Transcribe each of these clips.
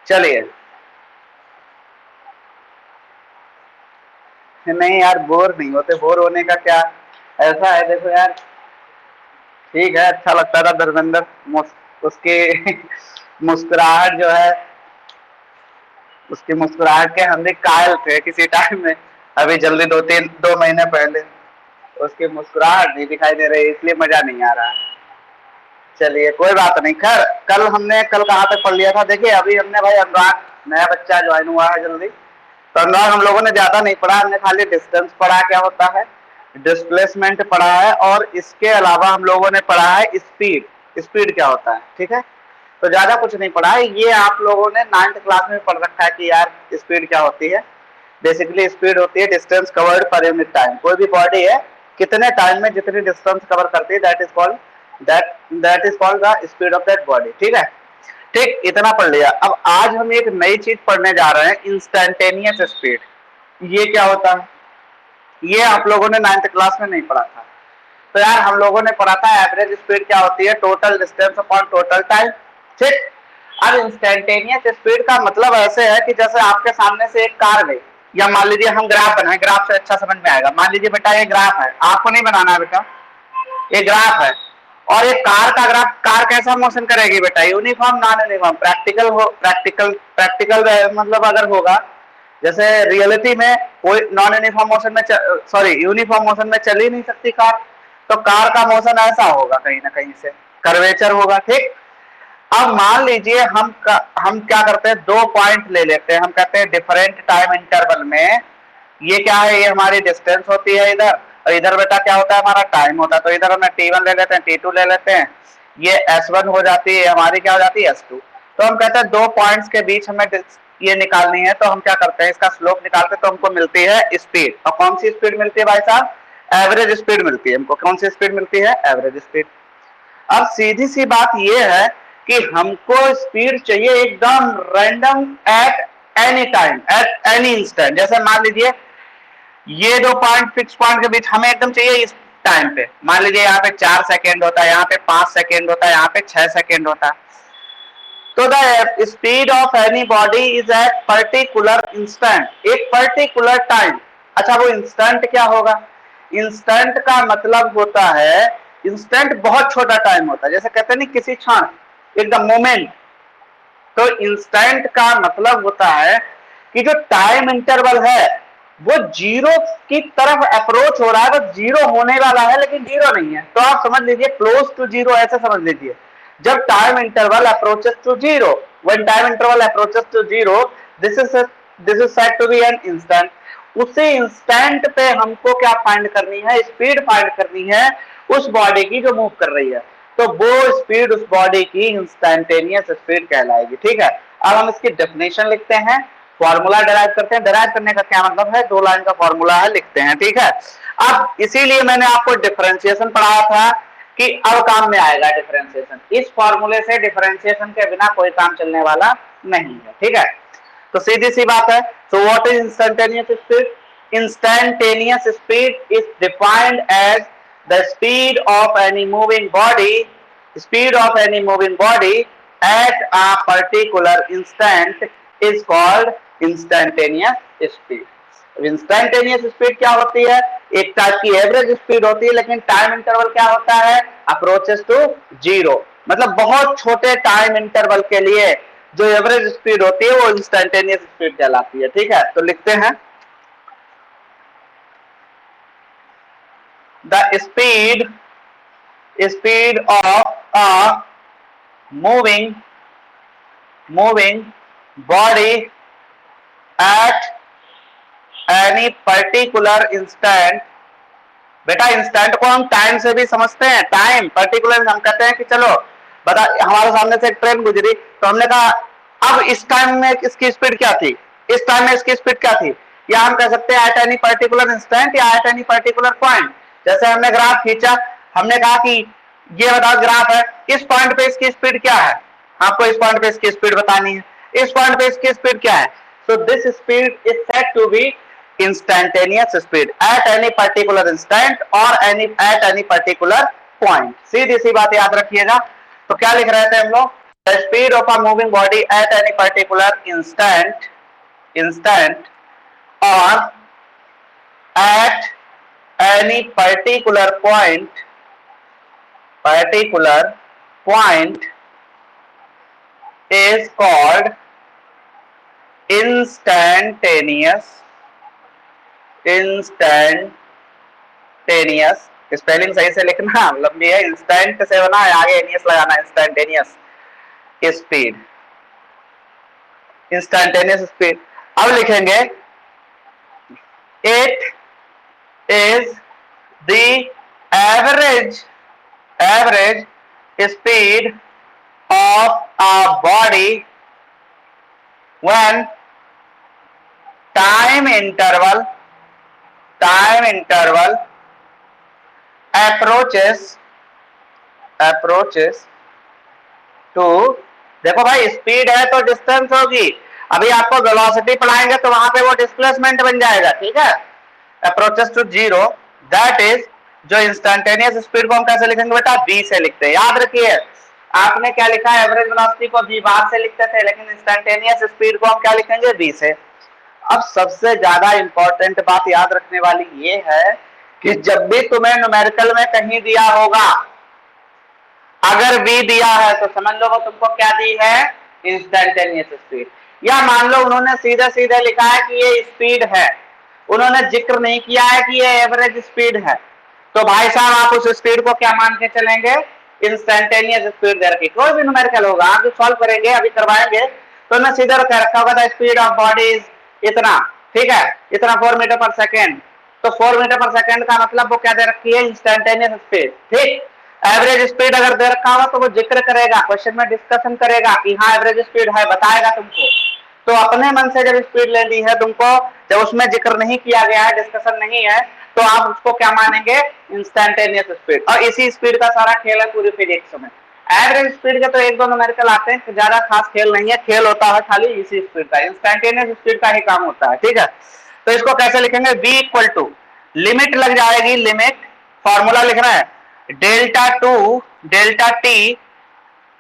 चलिए, नहीं यार बोर नहीं होते, बोर होने का क्या। ऐसा है देखो यार, ठीक है अच्छा लगता था धर्मेंद्र, उसकी मुस्कुराहट जो है, उसकी मुस्कुराहट के हम भी कायल थे किसी टाइम में। अभी जल्दी 2 महीने पहले उसकी मुस्कुराहट नहीं दिखाई दे रही, इसलिए मजा नहीं आ रहा। चलिए कोई बात नहीं। खैर, कल कहाँ तक पढ़ लिया था, देखिए अभी हमने भाई अनुराग, नया बच्चा ज्वाइन हुआ है जल्दी, तो अनुराग हम लोगों ने ज्यादा नहीं पढ़ा, हमने खाली डिस्टेंस पढ़ा, क्या होता है डिस्प्लेसमेंट पढ़ा है, और इसके अलावा हम लोगों ने पढ़ा है स्पीड। स्पीड क्या होता है, ठीक है, तो ज्यादा कुछ नहीं पढ़ा है। ये आप लोगों ने 9th क्लास में पढ़ रखा है कि यार स्पीड क्या होती है। बेसिकली स्पीड होती है distance covered per unit time. कोई भी बॉडी है कितने टाइम में जितनी डिस्टेंस कवर करती है, that is called the speed of that body, ठीक है। ठीक, इतना पढ़ लिया। अब आज हम एक नई चीज पढ़ने जा रहे हैं, इंस्टेंटेनियस स्पीड। ये क्या होता है, ये आप लोगों ने 9th क्लास में नहीं पढ़ा था। तो यार हम लोगों ने पढ़ा था एवरेज स्पीड क्या होती है, total distance upon total time, ठीक। अब इंस्टेंटेनियस स्पीड का मतलब ऐसे है कि जैसे आपके सामने से एक कार गई, या मान लीजिए हम ग्राफ बनाए, ग्राफ से अच्छा समझ में आएगा। मान लीजिए बेटा ये ग्राफ है, आपको नहीं बनाना है बेटा, ये ग्राफ है, और एक कार का ग्राफ, कार कैसा मोशन करेगी बेटा, यूनिफॉर्म नॉन यूनिफॉर्म, प्रैक्टिकल मतलब अगर होगा, जैसे रियलिटी में कोई नॉन यूनिफॉर्म मोशन में, सॉरी यूनिफॉर्म मोशन में चल ही नहीं सकती कार, तो कार का मोशन ऐसा होगा, कहीं ना कहीं से कर्वेचर होगा, ठीक। अब मान लीजिए हम क्या करते हैं, 2 पॉइंट ले लेते हैं, हम कहते हैं डिफरेंट टाइम इंटरवल में, ये क्या है, ये हमारी डिस्टेंस होती है इधर, और इधर बेटा क्या होता है हमारा टाइम होता है। तो इधर हम t1 ले लेते हैं, t2 ले लेते हैं, ये s1 हो जाती है, हमारी क्या हो जाती है s2। तो हम कहते हैं 2 पॉइंट्स के बीच हमें ये निकालनी है, तो हम क्या करते हैं, इसका स्लोप निकालते हैं, तो हमको मिलती है स्पीड। और कौन सी स्पीड मिलती है भाई साहब, एवरेज स्पीड मिलती है हमको। कौन सी स्पीड मिलती है, एवरेज स्पीड। अब सीधी सी बात यह है कि हमको स्पीड चाहिए एकदम random, at any time, at any instant. जैसे मान लीजिए ये 2 पॉइंट फिक्स पॉइंट के बीच हमें एकदम चाहिए इस टाइम पे, मान लीजिए यहाँ पे 4 सेकेंड होता है, यहाँ पे 5 सेकेंड होता है, यहाँ पे 6 सेकेंड होता है। तो the speed of any body is at particular instant, एक पर्टिकुलर टाइम। अच्छा वो इंस्टेंट क्या होगा, इंस्टेंट का मतलब होता है, इंस्टेंट बहुत छोटा टाइम होता है, जैसे कहते हैं नहीं किसी क्षण, एकदम मोमेंट। तो इंस्टेंट का मतलब होता है कि जो टाइम इंटरवल है वो जीरो की तरफ अप्रोच हो रहा है, बस जीरो होने वाला है लेकिन जीरो नहीं है। तो आप समझ लीजिए क्लोज टू जीरो, ऐसे समझ लीजिए। जब time interval approaches to zero, when time interval approaches to zero, this is said to be an instant. उसी इंस्टेंट पे हमको क्या फाइंड करनी है, स्पीड फाइंड करनी है उस बॉडी की जो मूव कर रही है। तो वो स्पीड उस बॉडी की इंस्टेंटेनियस स्पीड कहलाएगी, ठीक है। अब हम इसकी डेफिनेशन लिखते हैं, फॉर्मूला डिराइव करते हैं। डिराइव करने का क्या मतलब है, 2 लाइन का फॉर्मूला है, लिखते हैं, ठीक है। अब इसीलिए मैंने आपको डिफरेंशिएशन पढ़ाया था कि अब काम में आएगा डिफरेंशिएशन। इस फॉर्मूले से डिफरेंशिएशन के बिना कोई काम चलने वाला नहीं है, ठीक है। तो सीधी सी बात है। So what is instantaneous speed, instantaneous speed is defined as the speed of any moving body at a particular instant is called instantaneous speed। Instantaneous speed क्या होती है, एक टाइप की एवरेज स्पीड होती है, लेकिन टाइम इंटरवल क्या होता है, अप्रोचेस टू जीरो। मतलब बहुत छोटे टाइम इंटरवल के लिए जो एवरेज स्पीड होती है वो इंस्टेंटेनियस स्पीड कहलाती है, ठीक है। तो लिखते हैं the speed of a moving body at any particular instant। बेटा इंस्टेंट को हम टाइम से भी समझते हैं, टाइम पर्टिकुलर हम कहते हैं कि चलो बता, हमारे सामने से एक ट्रेन गुजरी तो हमने कहा अब इस टाइम में इसकी स्पीड क्या थी, इस टाइम में इसकी स्पीड क्या थी, या हम कह सकते हैं एट एनी पर्टिकुलर इंस्टेंट या एट एनी पर्टिकुलर पॉइंट। जैसे हमने ग्राफ खींचा, हमने कहा कि ये बताओ ग्राफ है, इस पॉइंट पे इसकी स्पीड क्या है, आपको इस पॉइंट पे इसकी स्पीड बतानी है, इस पॉइंट पे इसकी स्पीड क्या है। So this speed is said to be instantaneous speed at any particular instant or at any particular point। सीधी सी बात याद रखिएगा। तो क्या लिख रहे थे हम लोग, The speed of a moving body at any particular instant or at any particular point is called instantaneous spelling सही से लिखना, लंबी है, इंस्टेंट से बना है, आगे एनियस लगाना, इंस्टेंटेनियस स्पीड। अब लिखेंगे it is the average speed of a body when time interval approaches to, देखो भाई स्पीड है तो डिस्टेंस होगी, अभी आपको वेलोसिटी पढ़ाएंगे तो वहां पे वो डिस्प्लेसमेंट बन जाएगा, ठीक है, approaches to zero, that is, जो इंस्टेंटेनियस स्पीड को हम कैसे लिखेंगे बेटा, v से लिखते हैं। याद रखिए आपने क्या लिखा है, एवरेज वेलोसिटी को v बार से लिखते थे, लेकिन इंस्टेंटेनियस स्पीड को हम क्या लिखेंगे, v से। अब सबसे ज्यादा इंपॉर्टेंट बात याद रखने वाली ये है कि जब भी तुम्हें न्यूमेरिकल में कहीं दिया होगा, अगर v दिया है तो समझ लो वो तुमको क्या दी है, इंस्टेंटेनियस स्पीड। या मान लो उन्होंने सीधे सीधे लिखा है कि ये स्पीड है, उन्होंने जिक्र नहीं किया है कि ये एवरेज स्पीड है, तो भाई साहब आप उस स्पीड को क्या मान के चलेंगे, इंस्टेंटेनियस स्पीड दे रखी। कोई भी न्यूमेरिकल होगा आप जो सॉल्व करेंगे, अभी करवाएंगे, तो उन्हें सीधा रखा होगा the speed of body is इतना, ठीक है, इतना 4 मीटर पर सेकेंड, तो 4 मीटर पर सेकेंड का मतलब वो क्या दे रखी है, इंस्टेंटेनियस स्पीड, ठीक। एवरेज स्पीड अगर दे रखा होगा तो वो जिक्र करेगा, क्वेश्चन में डिस्कशन करेगा कि हाँ एवरेज स्पीड है, बताएगा तुमको। तो अपने मन से जब स्पीड लेनी है तुमको, जब उसमें जिक्र नहीं किया गया है, डिस्कशन नहीं है, तो आप उसको क्या मानेंगे, इंस्टेंटेनियस स्पीड। और इसी स्पीड का सारा खेल है पूरी फिजिक्स में। एवरेज स्पीड के तो एक दो न्यूमेरिकल आते हैं, ज्यादा खास खेल नहीं है, खेल होता है खाली इसी स्पीड का, इंस्टेंटेनियस स्पीड का ही काम होता है, ठीक है। तो इसको कैसे लिखेंगे, v इक्वल टू, लिमिट लग जाएगी, लिमिट, फॉर्मूला लिखना है, delta t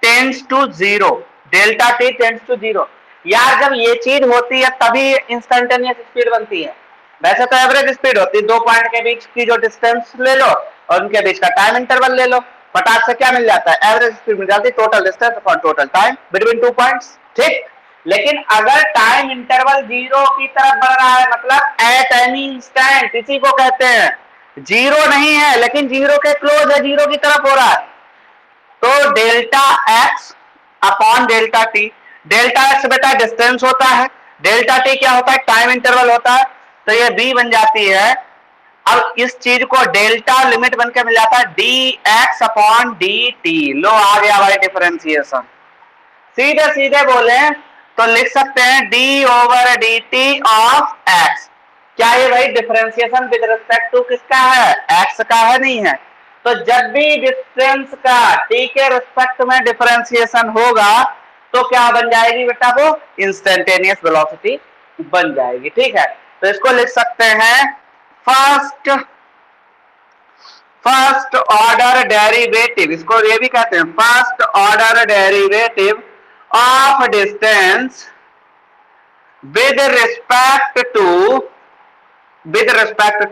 tends to zero, delta t tends to zero. यार जब ये चीज होती है तभी इंस्टेंटेनियस स्पीड बनती है, वैसे तो एवरेज स्पीड होती है, दो पॉइंट के बीच की जो डिस्टेंस ले लो और उनके बीच का टाइम इंटरवल ले लो, फटाक से क्या मिल जाता है, एवरेज स्पीड मिल जाती है, total distance upon total time between two points, ठीक। लेकिन अगर टाइम इंटरवल जीरो की तरफ बढ़ रहा है, मतलब एट एनी इंस्टेंट, इसी को कहते हैं, जीरो नहीं है लेकिन जीरो के क्लोज है, जीरो की तरफ हो रहा है, तो delta x upon delta T, delta x बेटा डिस्टेंस होता है, डेल्टा टी क्या होता है, टाइम इंटरवल होता है, तो ये बी बन जाती है। अब इस चीज को डेल्टा लिमिट बन के मिल जाता है d x upon d t, लो आ गया भाई डिफरेंशिएशन। सीधे सीधे बोले तो लिख सकते हैं D over d T of x, क्या ये भाई डिफरेंशिएशन विद रिस्पेक्ट टू किसका है, एक्स का है, नहीं है। तो जब भी डिस्टेंस का टी के रिस्पेक्ट में डिफरेंशिएशन होगा तो क्या बन जाएगी बेटा, वो इंस्टेंटेनियस वेलोसिटी बन जाएगी, ठीक है। तो इसको लिख सकते हैं फर्स्ट ऑर्डर डेरिवेटिव, इसको ये भी कहते हैं first order derivative of distance with respect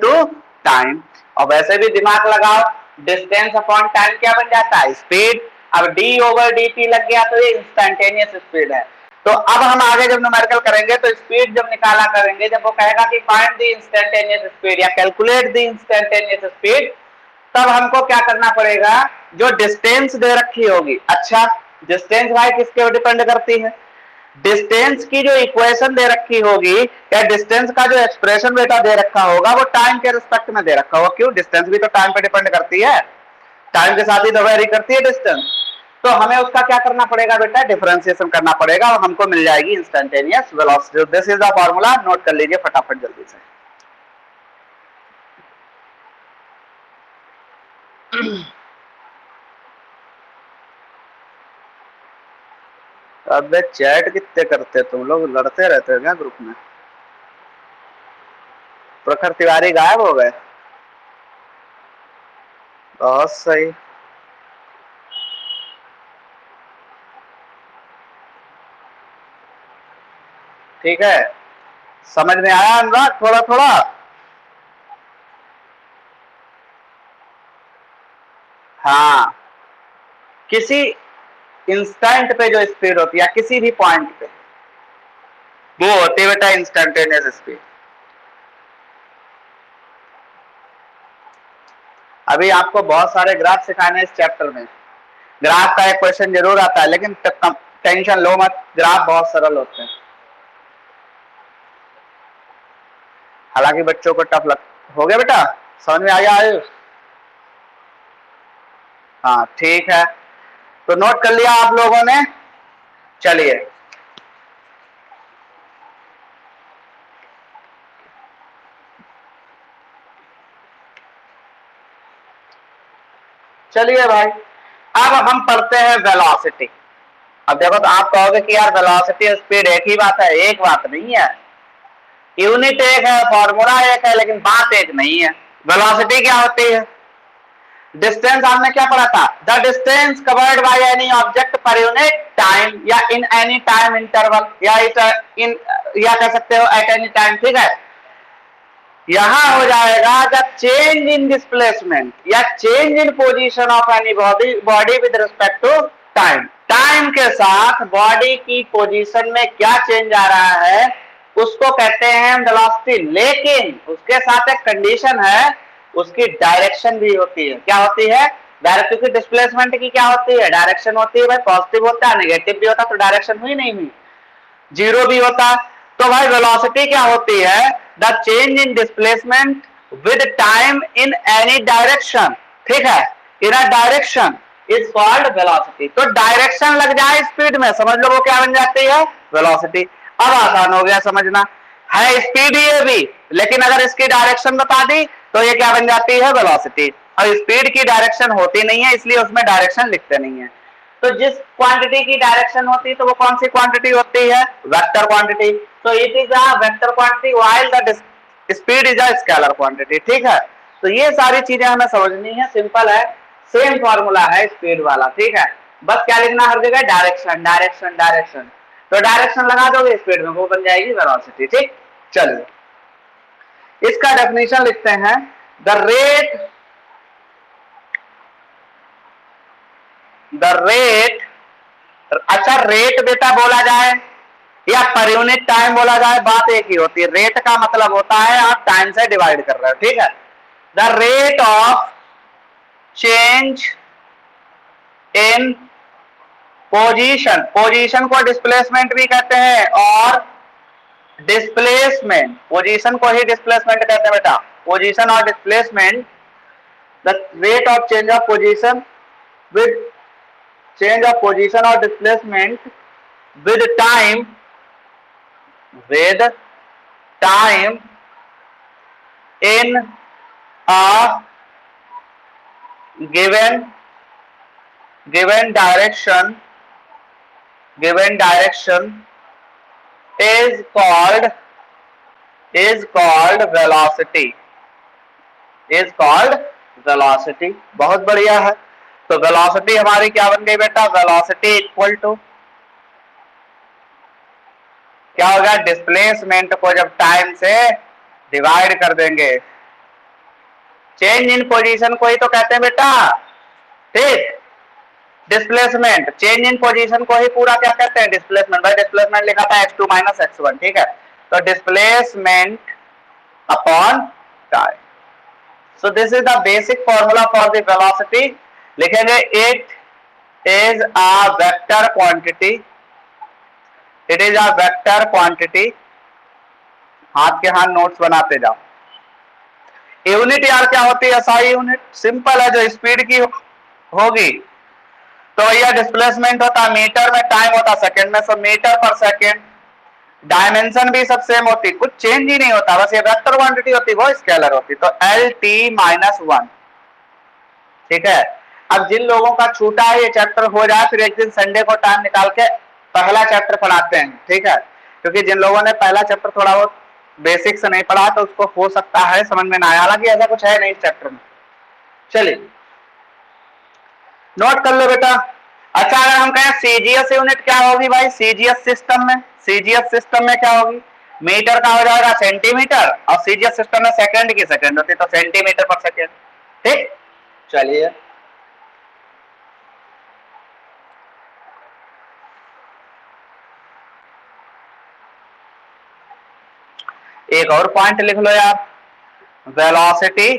to time. और वैसे भी दिमाग लगाओ, डिस्टेंस अपॉन टाइम क्या बन जाता है, स्पीड। अब d ओवर dt लग गया तो ये इंस्टेंटेनियस स्पीड है। तो अब हम आगे जब न्यूमेरिकल करेंगे तो स्पीड जब निकाला करेंगे, जब वो कहेगा कि फाइंड द इंस्टेंटेनियस स्पीड या कैलकुलेट द इंस्टेंटेनियस स्पीड, तब हमको क्या करना पड़ेगा, जो डिस्टेंस दे रखी होगी, अच्छा डिस्टेंस भाई किसके ऊपर डिपेंड करती है, डिस्टेंस की जो इक्वेशन दे रखी होगी या डिस्टेंस का जो एक्सप्रेशन बेटा दे रखा होगा वो टाइम के रिस्पेक्ट में दे रखा होगा, क्यों, डिस्टेंस भी तो टाइम पे डिपेंड करती है, टाइम के साथ ही तो वेरी करती है डिस्टेंस। तो हमें उसका क्या करना पड़ेगा बेटा, डिफरेंशिएशन करना पड़ेगा और हमको मिल जाएगी instantaneous velocity. This is the formula, note कर लीजिए फटाफट जल्दी से। अब चैट कितने करते तुम लोग, लड़ते रहते हो क्या ग्रुप में, प्रखर तिवारी गायब हो गए, बहुत सही। ठीक है, समझ में आया अनुराग थोड़ा थोड़ा? हाँ, किसी इंस्टेंट पे जो स्पीड होती है किसी भी पॉइंट पे, वो होती है बेटा इंस्टेंटेनियस स्पीड। अभी आपको बहुत सारे ग्राफ सिखाने हैं इस चैप्टर में। ग्राफ का एक क्वेश्चन जरूर आता है, लेकिन टेंशन लो मत, ग्राफ बहुत सरल होते हैं। हालांकि बच्चों को टफ लग हो गया बेटा, समझ में आ गया आयुष? हाँ ठीक है, तो नोट कर लिया आप लोगों ने? चलिए चलिए भाई, अब हम पढ़ते हैं वेलोसिटी। अब देखो, तो आप कहोगे कि यार वेलोसिटी और स्पीड एक ही बात है, एक बात नहीं है। यूनिट एक है, फॉर्मूला एक है, लेकिन बात एक नहीं है। वेलोसिटी क्या होती है? डिस्टेंस आपने क्या पढ़ा था? The distance covered by any object per unit time, या इन एनी टाइम इंटरवल, या इन या कह सकते हो एट एनी टाइम। ठीक है, यहां हो जाएगा द चेंज इन डिस्प्लेसमेंट या change in position of any body with respect to time. Time के साथ बॉडी की पोजीशन में क्या चेंज आ रहा है उसको कहते हैं वेलोसिटी। लेकिन उसके साथ एक कंडीशन है, उसकी डायरेक्शन भी होती है। क्या होती है? डायरेक्ट, क्योंकि डिस्प्लेसमेंट की क्या होती है? डायरेक्शन होती है भाई, पॉजिटिव होता है, नेगेटिव भी होता है, तो डायरेक्शन हुई नहीं हुई, जीरो भी होता। तो भाई वेलोसिटी क्या होती है? The change in displacement with time in any direction. ठीक है, in a direction is called velocity. तो डायरेक्शन लग जाए स्पीड में, समझ लो वो क्या बन जाती है? वेलोसिटी। अब आसान हो गया समझना, है स्पीड ये भी, लेकिन अगर इसकी डायरेक्शन बता दी तो ये क्या बन जाती है? वेलोसिटी। और स्पीड की डायरेक्शन होती नहीं है, इसलिए उसमें डायरेक्शन लिखते नहीं है। तो जिस क्वांटिटी की डायरेक्शन होती है तो वो कौन सी क्वांटिटी होती है? Vector quantity. तो it is a vector quantity while the speed is a scalar quantity. ठीक है, तो ये सारी चीजें हमें समझनी है, सिंपल है, सेम फॉर्मूला है स्पीड वाला। ठीक है, बस क्या लिखना हर जगह? Direction direction direction. तो डायरेक्शन लगा दोगे स्पीड में, वो बन जाएगी वेलोसिटी। ठीक, चलिए इसका डेफिनेशन लिखते हैं। द रेट अच्छा, रेट बेटा बोला जाए या पर यूनिट टाइम बोला जाए, बात एक ही होती है। रेट का मतलब होता है आप टाइम से डिवाइड कर रहे हो। ठीक है, the rate of change in position, position को डिस्प्लेसमेंट भी कहते हैं, और डिस्प्लेसमेंट, पोजीशन को ही डिस्प्लेसमेंट कहते हैं बेटा। पोजीशन और displacement, the rate of change of position with change of position or displacement with time in a given direction is called velocity, बहुत बढ़िया है। तो वेलोसिटी हमारी क्या बन गई बेटा? वेलोसिटी इक्वल टू क्या होगा? डिस्प्लेसमेंट को जब टाइम से डिवाइड कर देंगे, चेंज इन पोजीशन को ही तो कहते हैं बेटा। ठीक, डिस्प्लेसमेंट, चेंज इन पोजीशन को ही पूरा क्या कहते हैं? डिस्प्लेसमेंट। भाई डिस्प्लेसमेंट लिखा था x2 माइनस x1। ठीक है, तो displacement upon time. So this is the basic formula for the velocity. लिखेंगे it is a vector quantity, it is a vector quantity. हाथ के हाथ नोट्स बनाते जाओ। यूनिट यार क्या होती है? SI यूनिट, सिंपल है, जो स्पीड की होगी तो भैया डिस्प्लेसमेंट होता है मीटर में, टाइम होता सेकंड में, सो मीटर पर सेकंड। डायमेंशन भी सब सेम होती, कुछ चेंज ही नहीं होता, बस ये वेक्टर क्वांटिटी होती, वो स्केलर होती। तो LT-1। ठीक है, अब जिन लोगों का छूटा है ये चैप्टर हो जाए, फिर एक दिन संडे को टाइम निकाल के पहला चैप्टर पढ़ाते हैं। ठीक है, क्योंकि जिन लोगों ने पहला चैप्टर थोड़ा बहुत बेसिक से नहीं पढ़ा तो उसको हो सकता है समझ में ना आया, हालांकि ऐसा कुछ है नहीं इस चैप्टर में। चलिए नोट कर लो बेटा, अच्छा, अगर हम कहें सीजीएस यूनिट क्या होगी भाई, सीजीएस सिस्टम में, सीजीएस सिस्टम में क्या होगी, मीटर का हो जाएगा सेंटीमीटर, और सीजीएस सिस्टम में सेकंड की सेकंड होती है, तो सेंटीमीटर पर सेकंड। ठीक, चलिए एक और पॉइंट लिख लो यार, वेलोसिटी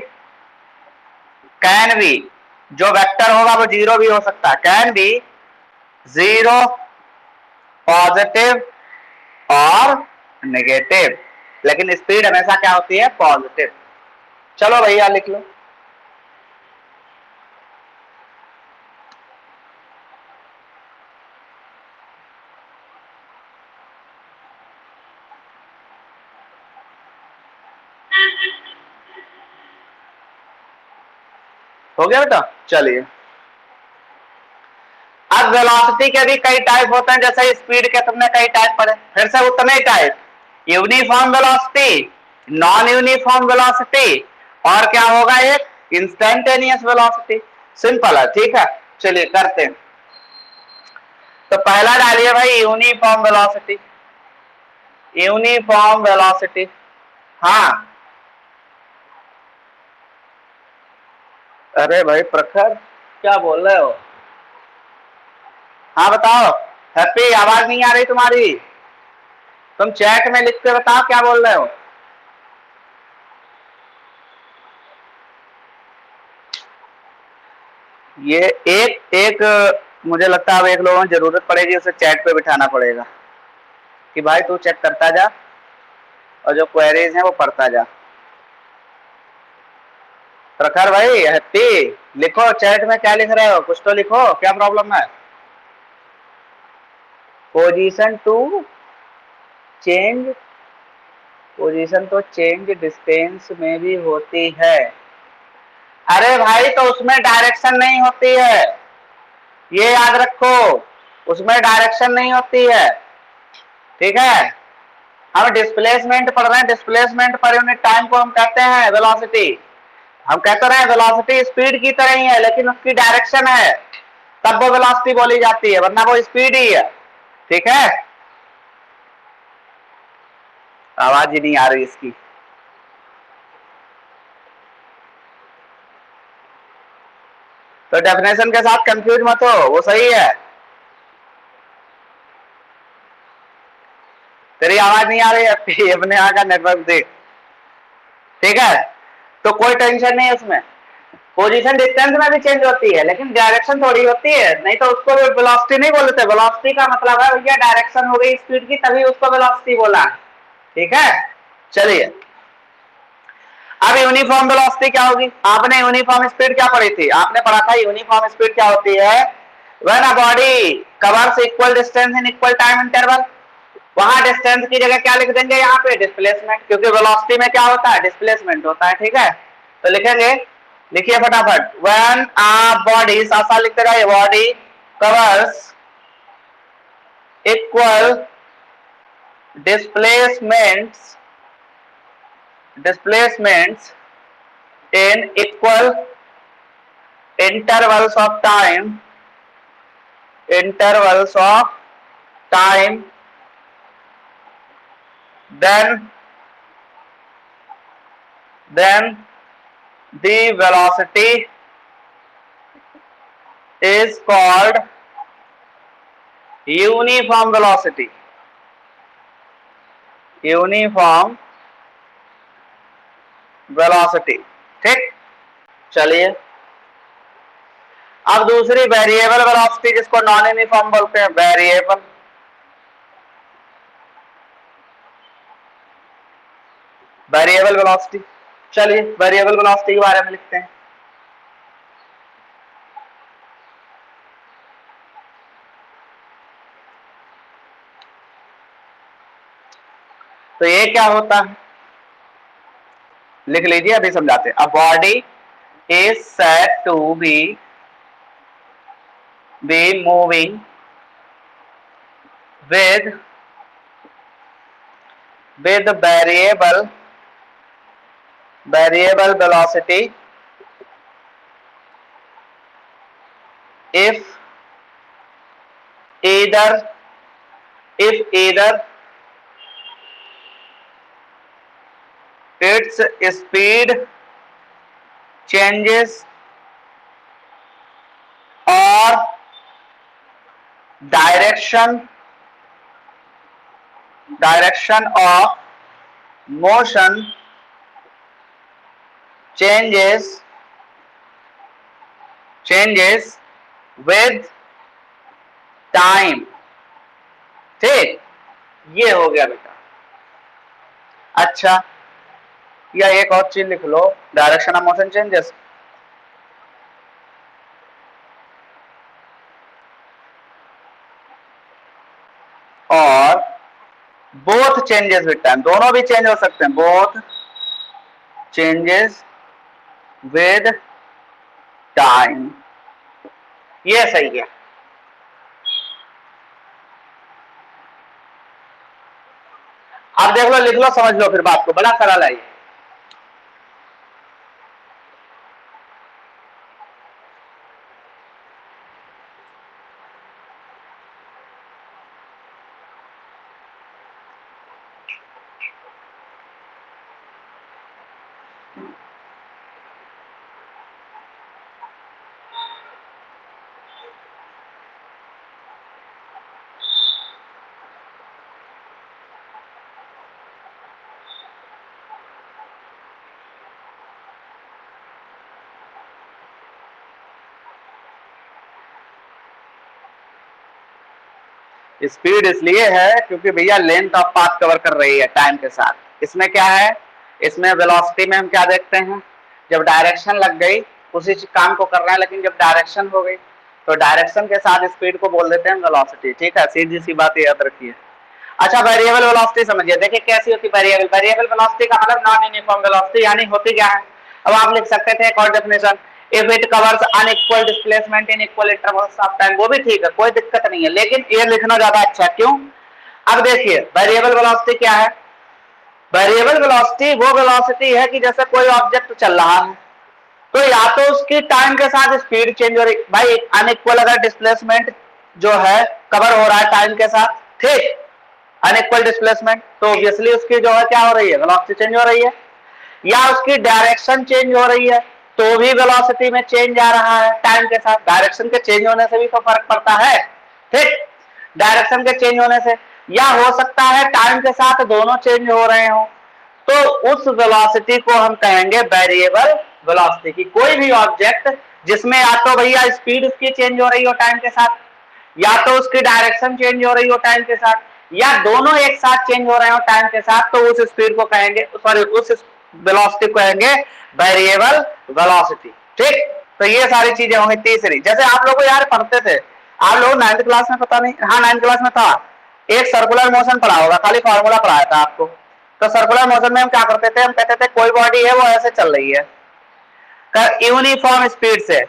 कैन बी, जो वेक्टर होगा वो जीरो भी हो सकता है, कैन बी जीरो, पॉजिटिव और नेगेटिव, लेकिन स्पीड हमेशा क्या होती है, पॉजिटिव। चलो भैया लिख लो। हो गया बेटा, चलिए। अब वेलोसिटी के भी कई टाइप होते हैं, जैसे स्पीड के तुमने कई टाइप पढ़े, फिर से उतने ही type, uniform velocity, non uniform velocity, और क्या होगा एक इंस्टेंटेनियस वेलोसिटी। सिंपल है, ठीक है, चलिए करते हैं। तो पहला डालिए भाई यूनिफॉर्म वेलोसिटी, यूनिफॉर्म वेलोसिटी। हाँ, अरे भाई प्रखर क्या बोल रहे हो, हाँ बताओ। हैप्पी, आवाज नहीं आ रही तुम्हारी, तुम चैट में लिख के बताओ क्या बोल रहे हो। ये एक एक मुझे लगता है अब एक लोगों को जरूरत पड़ेगी, उसे चैट पे बिठाना पड़ेगा कि भाई तू चेक करता जा और जो क्वेरीज हैं वो पढ़ता जा। प्रखर भाई, हैप्पी, लिखो चैट में क्या लिख रहे हो, कुछ तो लिखो, क्या प्रॉब्लम है। पोजीशन टू चेंज, पोजीशन तो चेंज डिस्टेंस में भी होती है। अरे भाई तो उसमें डायरेक्शन नहीं होती है, ये याद रखो, उसमें डायरेक्शन नहीं होती है, ठीक है। हम डिस्प्लेसमेंट पढ़ रहे हैं, डिस्प्लेसमेंट पर यूनिट टाइम को हम कहते हैं वेलोसिटी। हम कहते रहे वेलोसिटी स्पीड की तरह ही है, लेकिन उसकी डायरेक्शन है, तब वो वेलोसिटी बोली जाती है, वरना वो स्पीड ही है, ठीक है। आवाज ही नहीं आ रही इसकी। तो डेफिनेशन के साथ कंफ्यूज मत हो, वो सही है। तेरी आवाज नहीं आ रही है, अपने यहाँ का नेटवर्क देख, ठीक है। तो कोई टेंशन नहीं है उसमें, पोजीशन डिस्टेंस में भी चेंज होती है, लेकिन डायरेक्शन थोड़ी होती है, नहीं तो उसको वेलोसिटी नहीं बोलते। वेलोसिटी का मतलब है भैया डायरेक्शन हो गई स्पीड की, तभी उसको वेलोसिटी बोला, ठीक है। चलिए, अब यूनिफॉर्म वेलोसिटी क्या होगी, आपने यूनिफॉर्म स्पीड क्या पढ़ी थी, आपने पढ़ा था यूनिफॉर्म स्पीड क्या होती है, when a body covers equal distance in equal time interval. वहां डिस्टेंस की जगह क्या लिख देंगे, यहाँ पे डिस्प्लेसमेंट, क्योंकि वेलोसिटी में क्या होता है, डिस्प्लेसमेंट होता है, ठीक है। तो लिखेंगे, लिखिए फटाफट, व्हेन अ बॉडी, साथ साथ लिखते रहिए, body covers equal displacements, displacements in equal intervals of time, intervals of time, then the velocity is called uniform velocity, uniform velocity, ठीक। चलिए, अब दूसरी वेरिएबल वेलोसिटी, जिसको नॉन यूनिफॉर्म बोलते हैं, वेरिएबल, वेरिएबल वेलोसिटी। चलिए वेरिएबल वेलोसिटी के बारे में लिखते हैं। तो ये क्या होता है, लिख लीजिए, अभी समझाते हैं। A body is said to be moving with variable velocity if either if either its speed changes or direction of motion changes with time. ठीक, ये हो गया बेटा। अच्छा, या एक और चीज लिख लो, डायरेक्शन ऑफ मोशन चेंजेस। और बोथ चेंजेस विद टाइम, दोनों भी चेंज हो सकते हैं, बोथ चेंजेस विद टाइम, ये सही है। अब देख लो, लिख लो, समझ लो, फिर बात को, बड़ा सरल है ये। स्पीड इसलिए है क्योंकि भैया लेंथ ऑफ पाथ कवर कर रही है टाइम के साथ। इसमें क्या है, इसमें वेलोसिटी में हम क्या देखते हैं, जब डायरेक्शन लग गई उसी काम को कर रहे हैं, लेकिन जब डायरेक्शन हो गई तो डायरेक्शन के साथ स्पीड को बोल देते हैं वेलोसिटी। ठीक है, सीधी सी बात याद रखिए। अच्छा, वेरिएबल वेलोसिटी समझिए। देखिए कैसी होती वेरिएबल, वेरिएबल वेलोसिटी का मतलब नॉन यूनिफॉर्म वेलोसिटी, यानी होती क्या है। अब आप लिख सकते थे एक और definition, if it covers unequal displacement in equal intervals of time, वो भी ठीक है, कोई दिक्कत नहीं है, लेकिन ये लिखना ज्यादा अच्छा। क्यों? अब देखिए वेरिएबल वेलोसिटी क्या है। वेरिएबल वेलोसिटी वो वेलोसिटी है कि जैसे कोई ऑब्जेक्ट चल रहा है तो या तो उसकी टाइम के साथ स्पीड चेंज हो रही, भाई अनइक्वल अगर डिस्प्लेसमेंट जो है कवर हो रहा है टाइम के साथ, ठीक, अनइक्वल डिस्प्लेसमेंट, तो ऑब्वियसली उसकी जो है क्या हो रही है, वेलोसिटी चेंज हो रही है। या उसकी डायरेक्शन चेंज हो रही है तो भी वेलोसिटी में चेंज आ रहा है टाइम के साथ। डायरेक्शन के चेंज होने से भी तो फर्क पड़ता है, ठीक, डायरेक्शन के चेंज होने से। या हो सकता है टाइम के साथ दोनों चेंज हो रहे हो, तो उस वेलोसिटी को हम कहेंगे वेरिएबल वेलोसिटी की। कोई भी ऑब्जेक्ट जिसमें या तो भैया स्पीड उसकी चेंज हो रही हो टाइम के साथ, या तो उसकी डायरेक्शन चेंज हो रही हो टाइम के साथ, या दोनों एक साथ चेंज हो रहे हो टाइम के साथ, तो उस स्पीड को कहेंगे, सॉरी उस वेलोसिटी को कहेंगे वेरिएबल वेलोसिटी। ठीक, तो ये सारी चीजें होंगी। तीसरी, जैसे आप लोग यार पढ़ते थे, आप लोग 9th क्लास में, पता नहीं, हाँ 9th क्लास में था, एक सर्कुलर मोशन पढ़ा होगा, खाली फॉर्मूला पढ़ाया था आपको। तो सर्कुलर मोशन में हम क्या करते थे, हम कहते थे कोई बॉडी है वो ऐसे चल रही है यूनिफॉर्म स्पीड से।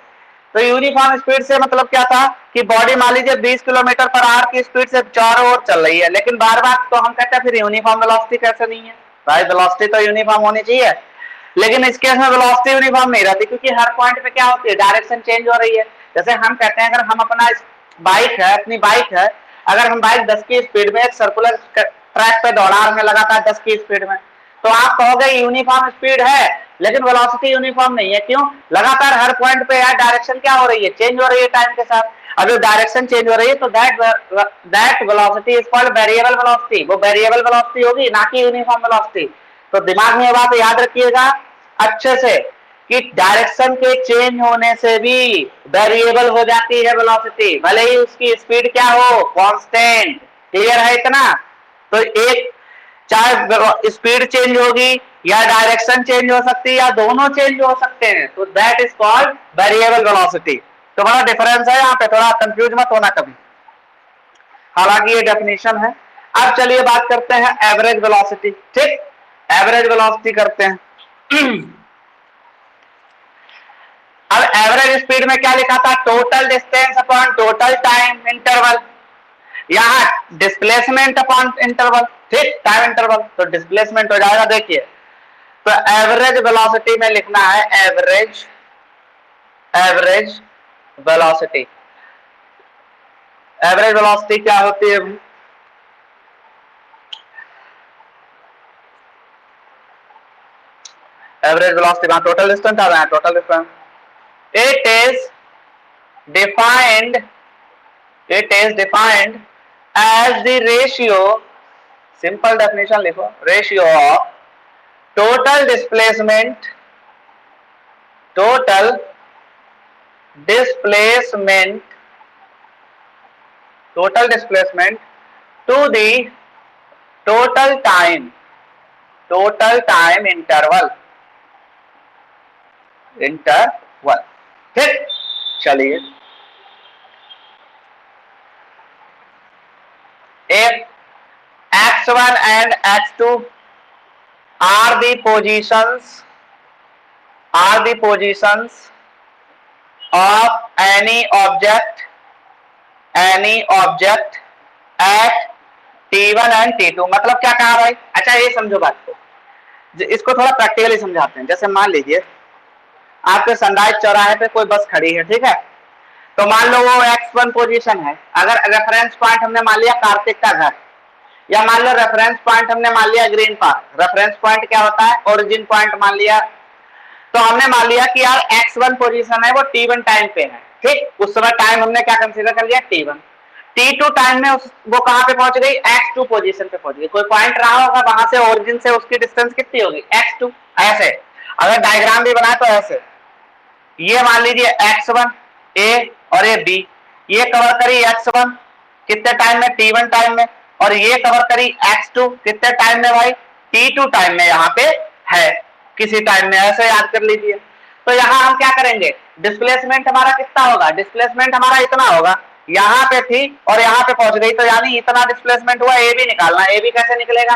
तो यूनिफॉर्म स्पीड से मतलब क्या था कि बॉडी मान लीजिए 20 किलोमीटर पर आवर की स्पीड से चारों ओर चल रही है, लेकिन बार बार, तो हम कहते हैं फिर यूनिफॉर्म वेलोसिटी कैसे नहीं है। भाई वेलोसिटी तो यूनिफॉर्म होनी चाहिए, लेकिन इस केस में वेलोसिटी यूनिफॉर्म नहीं रहती, क्योंकि हर पॉइंट पे क्या होती है, डायरेक्शन चेंज हो रही है। जैसे हम कहते हैं अगर हम अपना बाइक है, अपनी बाइक है, अगर हम बाइक 10 की स्पीड में एक सर्कुलर ट्रैक पे दौड़ा रहे हैं लगातार 10 की स्पीड में, तो आप कहोगे यूनिफॉर्म स्पीड है, लेकिन वेलोसिटी यूनिफॉर्म नहीं है। क्यों? लगातार हर पॉइंट पे यार डायरेक्शन क्या हो रही है, चेंज हो रही है टाइम के साथ। अगर डायरेक्शन चेंज हो रही है तो that velocity is called variable velocity, वो वेरिएबल वेलोसिटी होगी, ना कि यूनिफॉर्म वेलोसिटी। तो दिमाग में ये बात याद रखिएगा अच्छे से कि डायरेक्शन के चेंज होने से भी वेरिएबल हो जाती है वेलोसिटी, भले ही उसकी स्पीड क्या हो, कांस्टेंट। क्लियर है इतना? तो एक, चाहे स्पीड चेंज होगी या डायरेक्शन चेंज हो सकती है या दोनों चेंज हो सकते हैं, तो that is called variable velocity. तो बड़ा डिफरेंस है यहाँ पे, थोड़ा कंफ्यूज मत होना कभी, हालांकि ये डेफिनेशन है। अब चलिए बात करते हैं एवरेज वेलोसिटी। ठीक, एवरेज वेलोसिटी करते हैं। अब एवरेज स्पीड में क्या लिखा था, total distance upon total time interval, यहाँ डिस्प्लेसमेंट अपॉन इंटरवल, ठीक, टाइम इंटरवल, तो डिस्प्लेसमेंट हो जाएगा। देखिए, तो एवरेज वेलोसिटी में लिखना है एवरेज वेलोसिटी, एवरेज वेलोसिटी क्या होती है? एवरेज वेलोसिटी टोटल डिस्टेंस आ रहा है, total distance it is defined as the ratio, simple definition लिखो, ratio of total displacement total displacement to the total time interval। ठीक, चलिए if x1 and x2 are the positions of any object at t1 and t2, मतलब क्या कहा भाई? अच्छा ये समझो बात को, इसको थोड़ा प्रैक्टिकली समझाते हैं। जैसे मान लीजिए आपके सनराइज चौराहे पे कोई बस खड़ी है, ठीक है, तो मान लो वो x1 पोजीशन है। अगर रेफरेंस पॉइंट हमने मान लिया कार्तिक का घर, या मान लो रेफरेंस पॉइंट हमने मान लिया ग्रीन पार्क। रेफरेंस पॉइंट क्या होता है? ओरिजिन पॉइंट मान लिया। तो हमने मान लिया कि यार x1 पोजीशन है वो t1 टाइम पे है, ठीक। उस समय टाइम हमने क्या कंसीडर कर लिया? t1। t2 टाइम में वो कहां पे पहुंच गई? x2 पोजीशन पे पहुंच गई। कोई पॉइंट रहा होगा वहां से, ओरिजिन से उसकी डिस्टेंस कितनी होगी? x2। ऐसे अगर डायग्राम भी बनाए तो ऐसे, ये मान लीजिए x1 a और ये b, ये कवर करी x1 कितने टाइम में? t1 टाइम में। और ये कवर करी x2 कितने टाइम में भाई? t2 टाइम में यहाँ पे है, किसी टाइम में, ऐसे याद कर लीजिए। तो यहाँ हम क्या करेंगे? डिस्प्लेसमेंट हमारा कितना होगा? डिस्प्लेसमेंट हमारा इतना होगा, यहाँ पे थी और यहाँ पे पहुंच गई, तो यानी इतना डिस्प्लेसमेंट हुआ। ए भी निकालना, ए भी कैसे निकलेगा?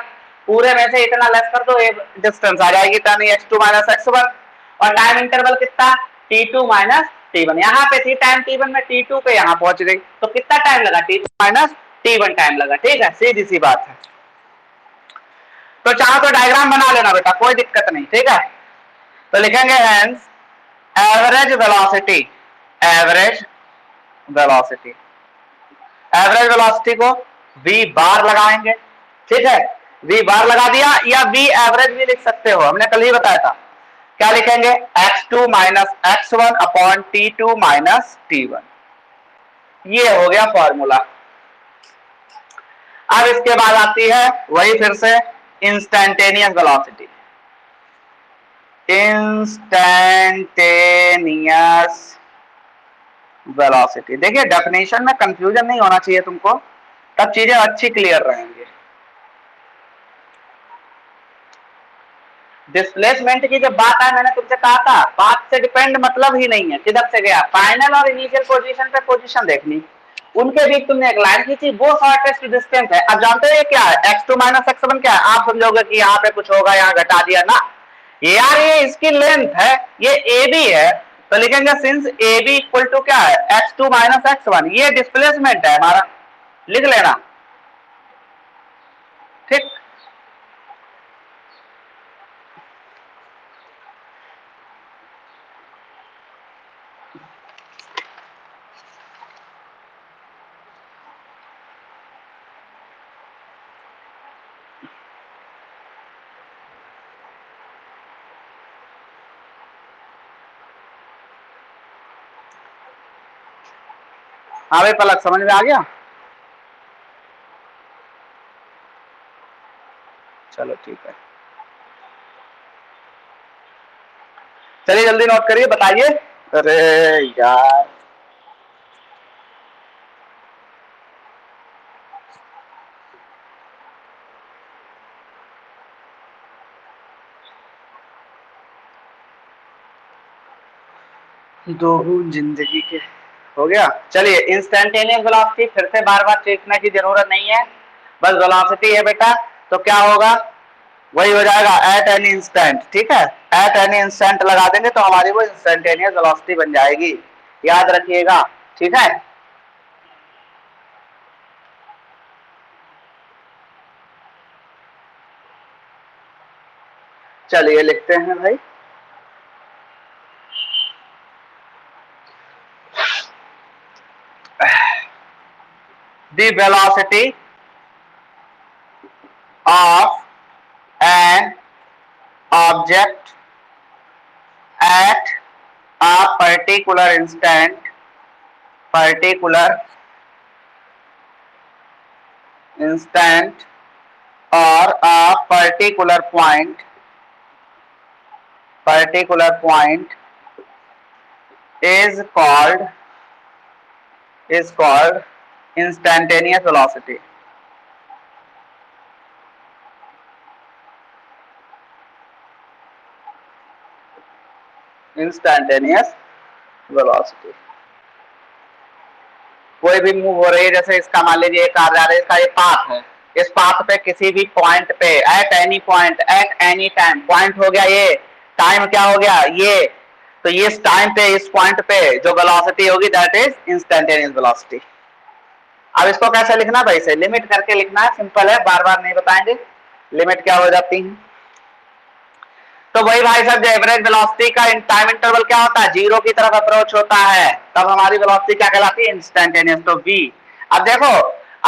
पूरे में से इतना लेस कर दो, ए डिस्टेंस आ जाएगी, यानी x2 माइनस x1। और टाइम इंटरवल कितना? t2 minus t1। यहाँ पे थी टाइम t1 में, t2 पे यहाँ पहुंच गई, तो कितना टाइम लगा? t2 माइनस t1 टाइम लगा। ठीक है, सीधी सी बात है। तो चाहो तो डायग्राम बना लेना बेटा, कोई दिक्कत नहीं, ठीक है। तो लिखेंगे hence average velocity, average velocity, average velocity को v बार लगाएंगे, ठीक है। v बार लगा दिया, या v एवरेज भी लिख सकते हो, हमने कल ही बताया था। क्या लिखेंगे? x2 minus x1 upon t2 minus t1। ये हो गया फॉर्मूला। अब इसके बाद आती है वही फिर से इंस्टैन्टेनियस वेलोसिटी। इंस्टैन्टेनियस वेलोसिटी, देखिए डेफिनेशन में कंफ्यूजन नहीं होना चाहिए तुमको, तब चीजें अच्छी क्लियर रहेंगी। डिस्प्लेसमेंट की जब बात है, मैंने तुमसे कहा था पाथ से डिपेंड मतलब ही नहीं है, किधर से गया, फाइनल और इनिशियल पोजीशन पे पोजीशन देखनी, उनके बीच तुमने एक लाइन खींची, वो शॉर्टेस्ट डिस्टेंस है। अब जानते हो ये क्या है? x2 माइनस x1 क्या है? आप समझोगे कि यहाँ पे कुछ होगा, यहाँ घटा दिया ना, ये यार ये इसकी लेंथ है, ये AB है, तो लिखेंगे सिंस AB इक्वल टू क्या है? x2 माइनस x1, ये डिस्प्लेसमेंट है हमारा, लिख लेना, ठीक। हाँ भाई पलक, समझ में आ गया? चलो ठीक है, चलिए जल्दी नोट करिए, बताइए। अरे यार दो जिंदगी के हो गया। चलिए इंस्टेंटेनियस वेलोसिटी फिर से बार बार सीखने की जरूरत नहीं है, बस वेलोसिटी है बेटा, तो क्या होगा? वही हो जाएगा एट एनी इंस्टेंट, ठीक है। एट एनी इंस्टेंट लगा देंगे तो हमारी वो इंस्टेंटेनियस वेलोसिटी बन जाएगी, याद रखिएगा, ठीक है। चलिए लिखते हैं भाई, the velocity of an object at a particular instant or a particular point is called instantaneous velocity. Instantaneous velocity. कोई भी मूव हो रही है, जैसे इसका मान लीजिए कार जा रही है, इसका ये पाथ है, इस पाथ पे किसी भी पॉइंट पे at any point at any time, point हो गया ये, टाइम क्या हो गया ये, तो ये टाइम पे इस पॉइंट पे जो वेलोसिटी होगी दैट इज इंस्टेंटेनियस वेलोसिटी। अब इसको कैसे लिखना भाई से लिमिट करके लिखना है, सिंपल है, बार बार नहीं बताएंगे लिमिट क्या हो जाती है। तो वही भाई साहब जो एवरेज वेलोसिटी का टाइम इंटरवल क्या होता है, जीरो की तरफ अप्रोच होता है, तब हमारी वेलोसिटी क्या कहलाती है, इंस्टेंटेनियस। तो v, अब देखो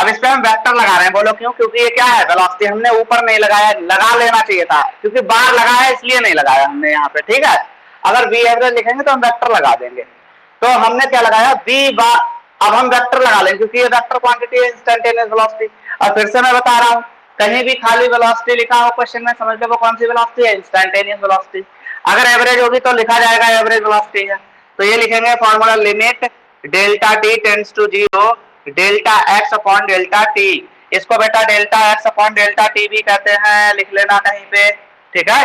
अब इस पे हम वेक्टर लगा रहे हैं, बोलो क्यों, क्योंकि ये क्या है वेलोसिटी हमने ऊपर नहीं लगाया, लगा लेना चाहिए था, क्योंकि बार लगाया है इसलिए नहीं लगाया हमने यहाँ पे, ठीक है। अगर v एवरेज लिखेंगे तो हम वेक्टर लगा देंगे, तो हमने क्या लगाया v बार, अब हम वेक्टर लगा लेंगे क्योंकि ये वेक्टर क्वांटिटी है इंस्टेंटेनियस वेलोसिटी। और फिर से मैं बता रहा हूँ, कहीं भी खाली वेलोसिटी लिखा हो क्वेश्चन में, समझ लो वो कौन सी वेलोसिटी है, इंस्टेंटेनियस वेलोसिटी। अगर एवरेज होगी तो लिखा जाएगा एवरेज वेलोसिटी है, तो ये लिखेंगे formula limit delta t tends to zero delta x upon delta t. इसको बेटा delta x upon delta t भी कहते हैं, लिख लेना कहीं पे, ठीक है।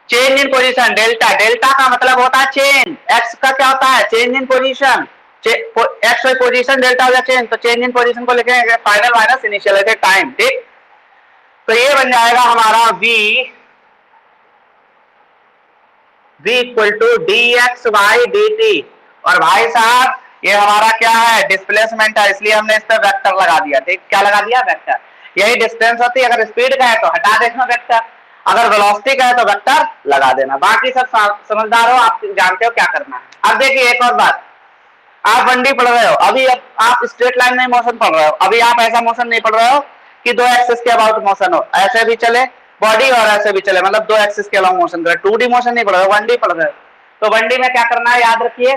Change in position, delta, delta का मतलब होता है चेंज, एक्स का क्या होता है change in position, x y position delta हो गया चेंज, तो चेंज इन पोजीशन को लिखेंगे फाइनल माइनस इनिशियल टाइम, ठीक। तो ये बन जाएगा हमारा v equal to d x by d t. और भाई साहब ये हमारा क्या है, डिस्प्लेसमेंट है, इसलिए हमने इस पर वेक्टर लगा दिया, ठीक, क्या लगा दिया, वेक्टर। यही डिस्टेंस होती है, अगर स्पीड का है तो हटा देना वेक्टर, अगर वेलोसिटी का है तो वेक्टर लगा देना। बाकी सब समझदार हो, आप जानते हो क्या करना है। अब देखिए एक और बात, आप 1D पढ़ रहे हो, अभी आप स्ट्रेट लाइन में मोशन पढ़ रहे हो, अभी आप ऐसा मोशन नहीं पढ़ रहे हो कि दो एक्सिस के अबाउट मोशन हो, ऐसे भी चले बॉडी और ऐसे भी चले, मतलब दो एक्सिस के अलाउट मोशन करे, 2D मोशन नहीं पढ़ रहे हो, 1D पढ़ रहे हो। तो 1D में क्या करना है याद रखिए,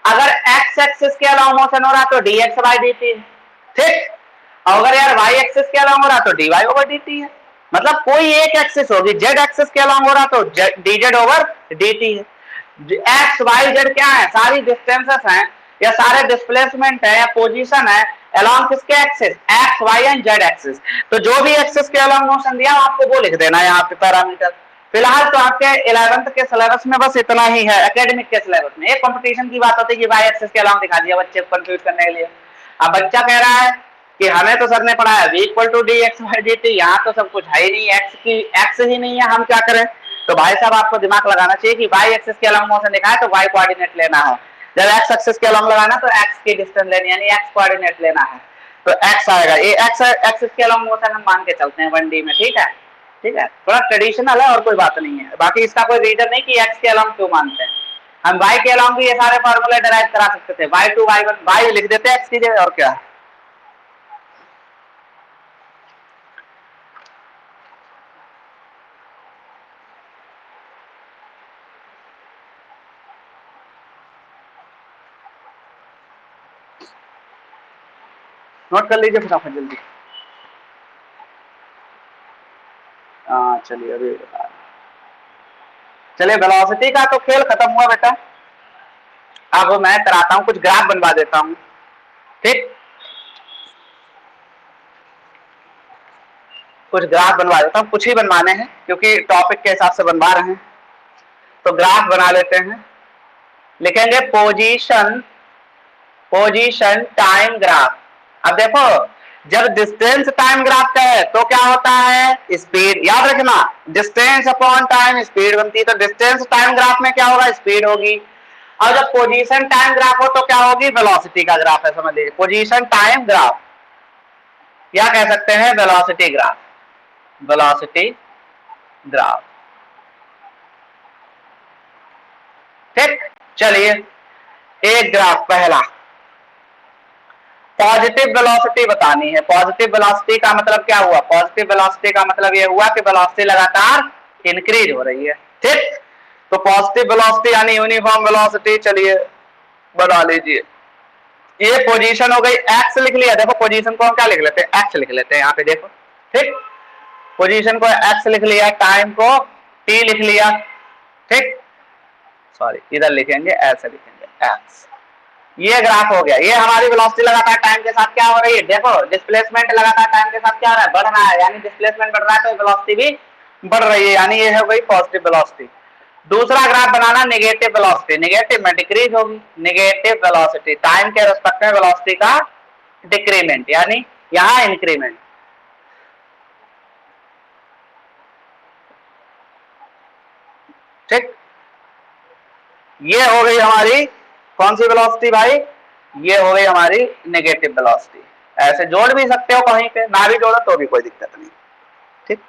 अगर एक्स एक्सिस के अलाउट मोशन हो रहा तो D x by d T, ठीक, और अगर यार वाई एक्सिस के अलाउट हो रहा तो d y over d t है, मतलब कोई एक एक्सिस होगी, जेड एक्सिस के अलाउट हो रहा तो D Z over d t है। एक्स वाई जेड क्या है, सारी डिस्टेंसेस हैं या सारे डिस्प्लेसमेंट है या पोजीशन है अलोंग किसके axis, x y and z axis. तो जो भी एक्सिस के अलोंग मोशन दिया आपको वो लिख देना है यहाँ पे पैरामीटर। फिलहाल तो आपके 11th के सिलेबस में बस इतना ही है, एकेडमिक के सिलेबस में। एक कंपटीशन की बात होती है कि वाई एक्सिस के अलोंग दिखा दिया बच्चे को कंफ्यूज करने के लिए। अब बच्चा कह रहा है कि हमें तो सर ने पढ़ाया v equal to d x by d t, यहाँ तो सब कुछ है ही नहीं, एक्स ही नहीं है, हम क्या करें। तो भाई साहब आपको दिमाग लगाना चाहिए कि वाई एक्सिस के अलोंग मोशन दिखा है तो वाई कोऑर्डिनेट लेना है, जब एक्स एक्सिस के अलोंग लगाना तो एक्स की डिस्टेंस लेनी है, यानी एक्स कोऑर्डिनेट लेना है, तो एक्स आएगा, ये एक्स एक्सिस के अलोंग मोशन हम मान के चलते हैं 1D में, ठीक है, ठीक है, थोड़ा ट्रेडिशनल है और कोई बात नहीं है। बाकी इसका कोई रीजन नहीं कि एक्स के अलोंग क्यों मानते हैं, हम वाई के अलोंग भी ये सारे फॉर्मूले डिराइव करा सकते थे, y two y one y लिख देते एक्स की जगह, और क्या। नोट कर लीजिए फटाफट जल्दी। हाँ चलिए अभी बता, चलिए वेलोसिटी का तो खेल खत्म हुआ बेटा, अब मैं कराता हूँ, कुछ ग्राफ बनवा देता हूँ, ठीक, कुछ ग्राफ बनवा देता हूँ, कुछ ही बनवाने हैं क्योंकि टॉपिक के हिसाब से बनवा रहे हैं। तो ग्राफ बना लेते हैं, लिखेंगे पोजीशन टाइम ग्राफ। अब देखो जब डिस्टेंस टाइम ग्राफ का है तो क्या होता है, स्पीड, याद रखना डिस्टेंस अपॉन टाइम स्पीड बनती है, तो डिस्टेंस टाइम ग्राफ में क्या होगा, स्पीड होगी। और जब पोजीशन टाइम ग्राफ हो तो क्या होगी, वेलोसिटी का ग्राफ है, समझ लीजिए पोजीशन टाइम ग्राफ, या कह सकते हैं वेलोसिटी ग्राफ, वेलोसिटी ग्राफ, ठीक। चलिए एक ग्राफ पहला, पॉजिटिव वेलोसिटी बतानी है। पॉजिटिव वेलोसिटी का मतलब क्या हुआ? पॉजिटिव वेलोसिटी का मतलब ये हुआ कि वेलोसिटी लगातार इंक्रीज हो रही है, ठीक। तो पॉजिटिव वेलोसिटी यानी यूनिफॉर्म वेलोसिटी, चलिए बना लीजिए। ये पोजीशन हो गई, एक्स लिख लिया। देखो पोजीशन को हम क्या लिख लेते हैं? एक्स लिख लेते हैं यहाँ पे, देखो ठीक। पोजीशन को एक्स लिख लिया, टाइम को टी लिख लिया, ठीक। सॉरी, इधर लिखेंगे, ऐसे लिखेंगे एक्स। ये ग्राफ हो गया। ये हमारी वेलोसिटी लगातार टाइम के साथ क्या हो रही है? देखो डिस्प्लेसमेंट लगातार टाइम के साथ क्या हो रहा है? बढ़ रहा है, यानी डिस्प्लेसमेंट बढ़ रहा है तो वेलोसिटी भी बढ़ रही है, यानी ये हो गई पॉजिटिव वेलोसिटी। दूसरा ग्राफ बनाना नेगेटिव वेलोसिटी, नेगेटिव में डिक्रीज होगी। नेगेटिव वेलोसिटी टाइम के रेस्पेक्ट में वेलोसिटी का डिक्रीमेंट, यानी यहां इंक्रीमेंट, ठीक। ये हो गई हमारी कौन सी वेलोसिटी भाई? ये हो गई हमारी नेगेटिव वेलोसिटी। ऐसे जोड़ भी सकते हो कहीं पे, ना भी जोड़ो तो भी कोई दिक्कत नहीं, ठीक।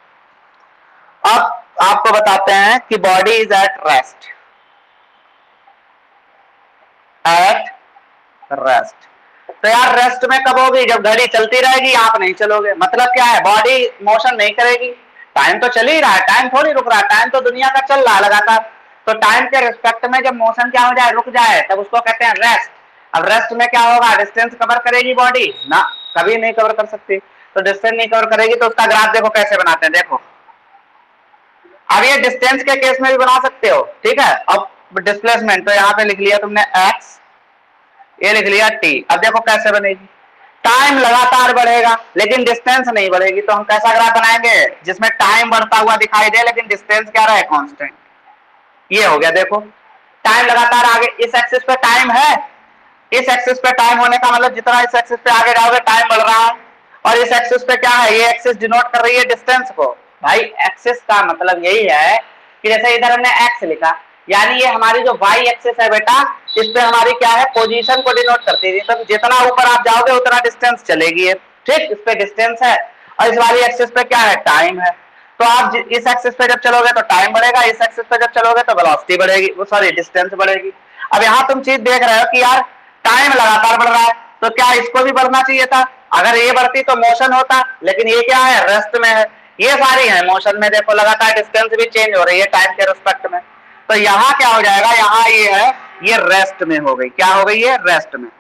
अब आपको बताते हैं कि body is at rest, at rest. तो यार रेस्ट में कब होगी? जब घड़ी चलती रहेगी, आप नहीं चलोगे। मतलब क्या है? बॉडी मोशन नहीं करेगी, टाइम तो चल ही रहा है, टाइम थोड़ी रुक रहा है, टाइम तो दुनिया का चल रहा है लगातार। तो टाइम के रिस्पेक्ट में जब मोशन क्या हो जाए? रुक जाए, तब उसको कहते हैं रेस्ट। अब रेस्ट में क्या होगा? डिस्टेंस कवर करेगी बॉडी ना, कभी नहीं कवर कर सकती। तो डिस्टेंस नहीं कवर करेगी तो उसका ग्राफ देखो कैसे बनाते हैं, देखो। अब ये डिस्टेंस के केस में भी बना सकते हो, ठीक है। अब डिस्प्लेसमेंट तो यहाँ पे लिख लिया तुमने एक्स, ये लिख लिया टी। अब देखो कैसे बनेगी? टाइम लगातार बढ़ेगा लेकिन डिस्टेंस नहीं बढ़ेगी। तो हम कैसा ग्राफ बनाएंगे? जिसमें टाइम बढ़ता हुआ दिखाई दे लेकिन डिस्टेंस क्या रहे? कांस्टेंट। ये हो गया, देखो टाइम लगातार आगे, इस एक्सिस पे टाइम है, इस एक्सिस पे टाइम होने का मतलब जितना इस एक्सिस पे आगे जाओगे टाइम बढ़ रहा है। और इस एक्सिस पे क्या है? ये एक्सिस डिनोट कर रही है डिस्टेंस को। भाई एक्सिस का मतलब यही है कि जैसे इधर हमने एक्स लिखा, यानी ये हमारी जो वाई एक्सिस है बेटा, इस पे हमारी क्या है? पोजीशन को डिनोट करती है। तो जितना ऊपर आप जाओगे उतना डिस्टेंस चलेगी, ठीक। इस पे डिस्टेंस है और इस वाली एक्सिस पे क्या है? टाइम है। तो आप इस एक्सिस पे जब चलोगे तो टाइम बढ़ेगा, इस एक्सिस पे जब चलोगे तो वेलोसिटी बढ़ेगी, सॉरी डिस्टेंस बढ़ेगी। अब यहाँ तुम चीज देख रहे हो कि यार टाइम लगातार बढ़ रहा है, तो क्या इसको भी बढ़ना चाहिए था? अगर ये बढ़ती तो मोशन होता, लेकिन ये क्या है? रेस्ट में है। ये सारी है मोशन में, देखो लगातार डिस्टेंस भी चेंज हो रही है टाइम के रिस्पेक्ट में। तो यहाँ क्या हो जाएगा? यहाँ ये है, ये रेस्ट में हो गई। क्या हो गई? ये रेस्ट में।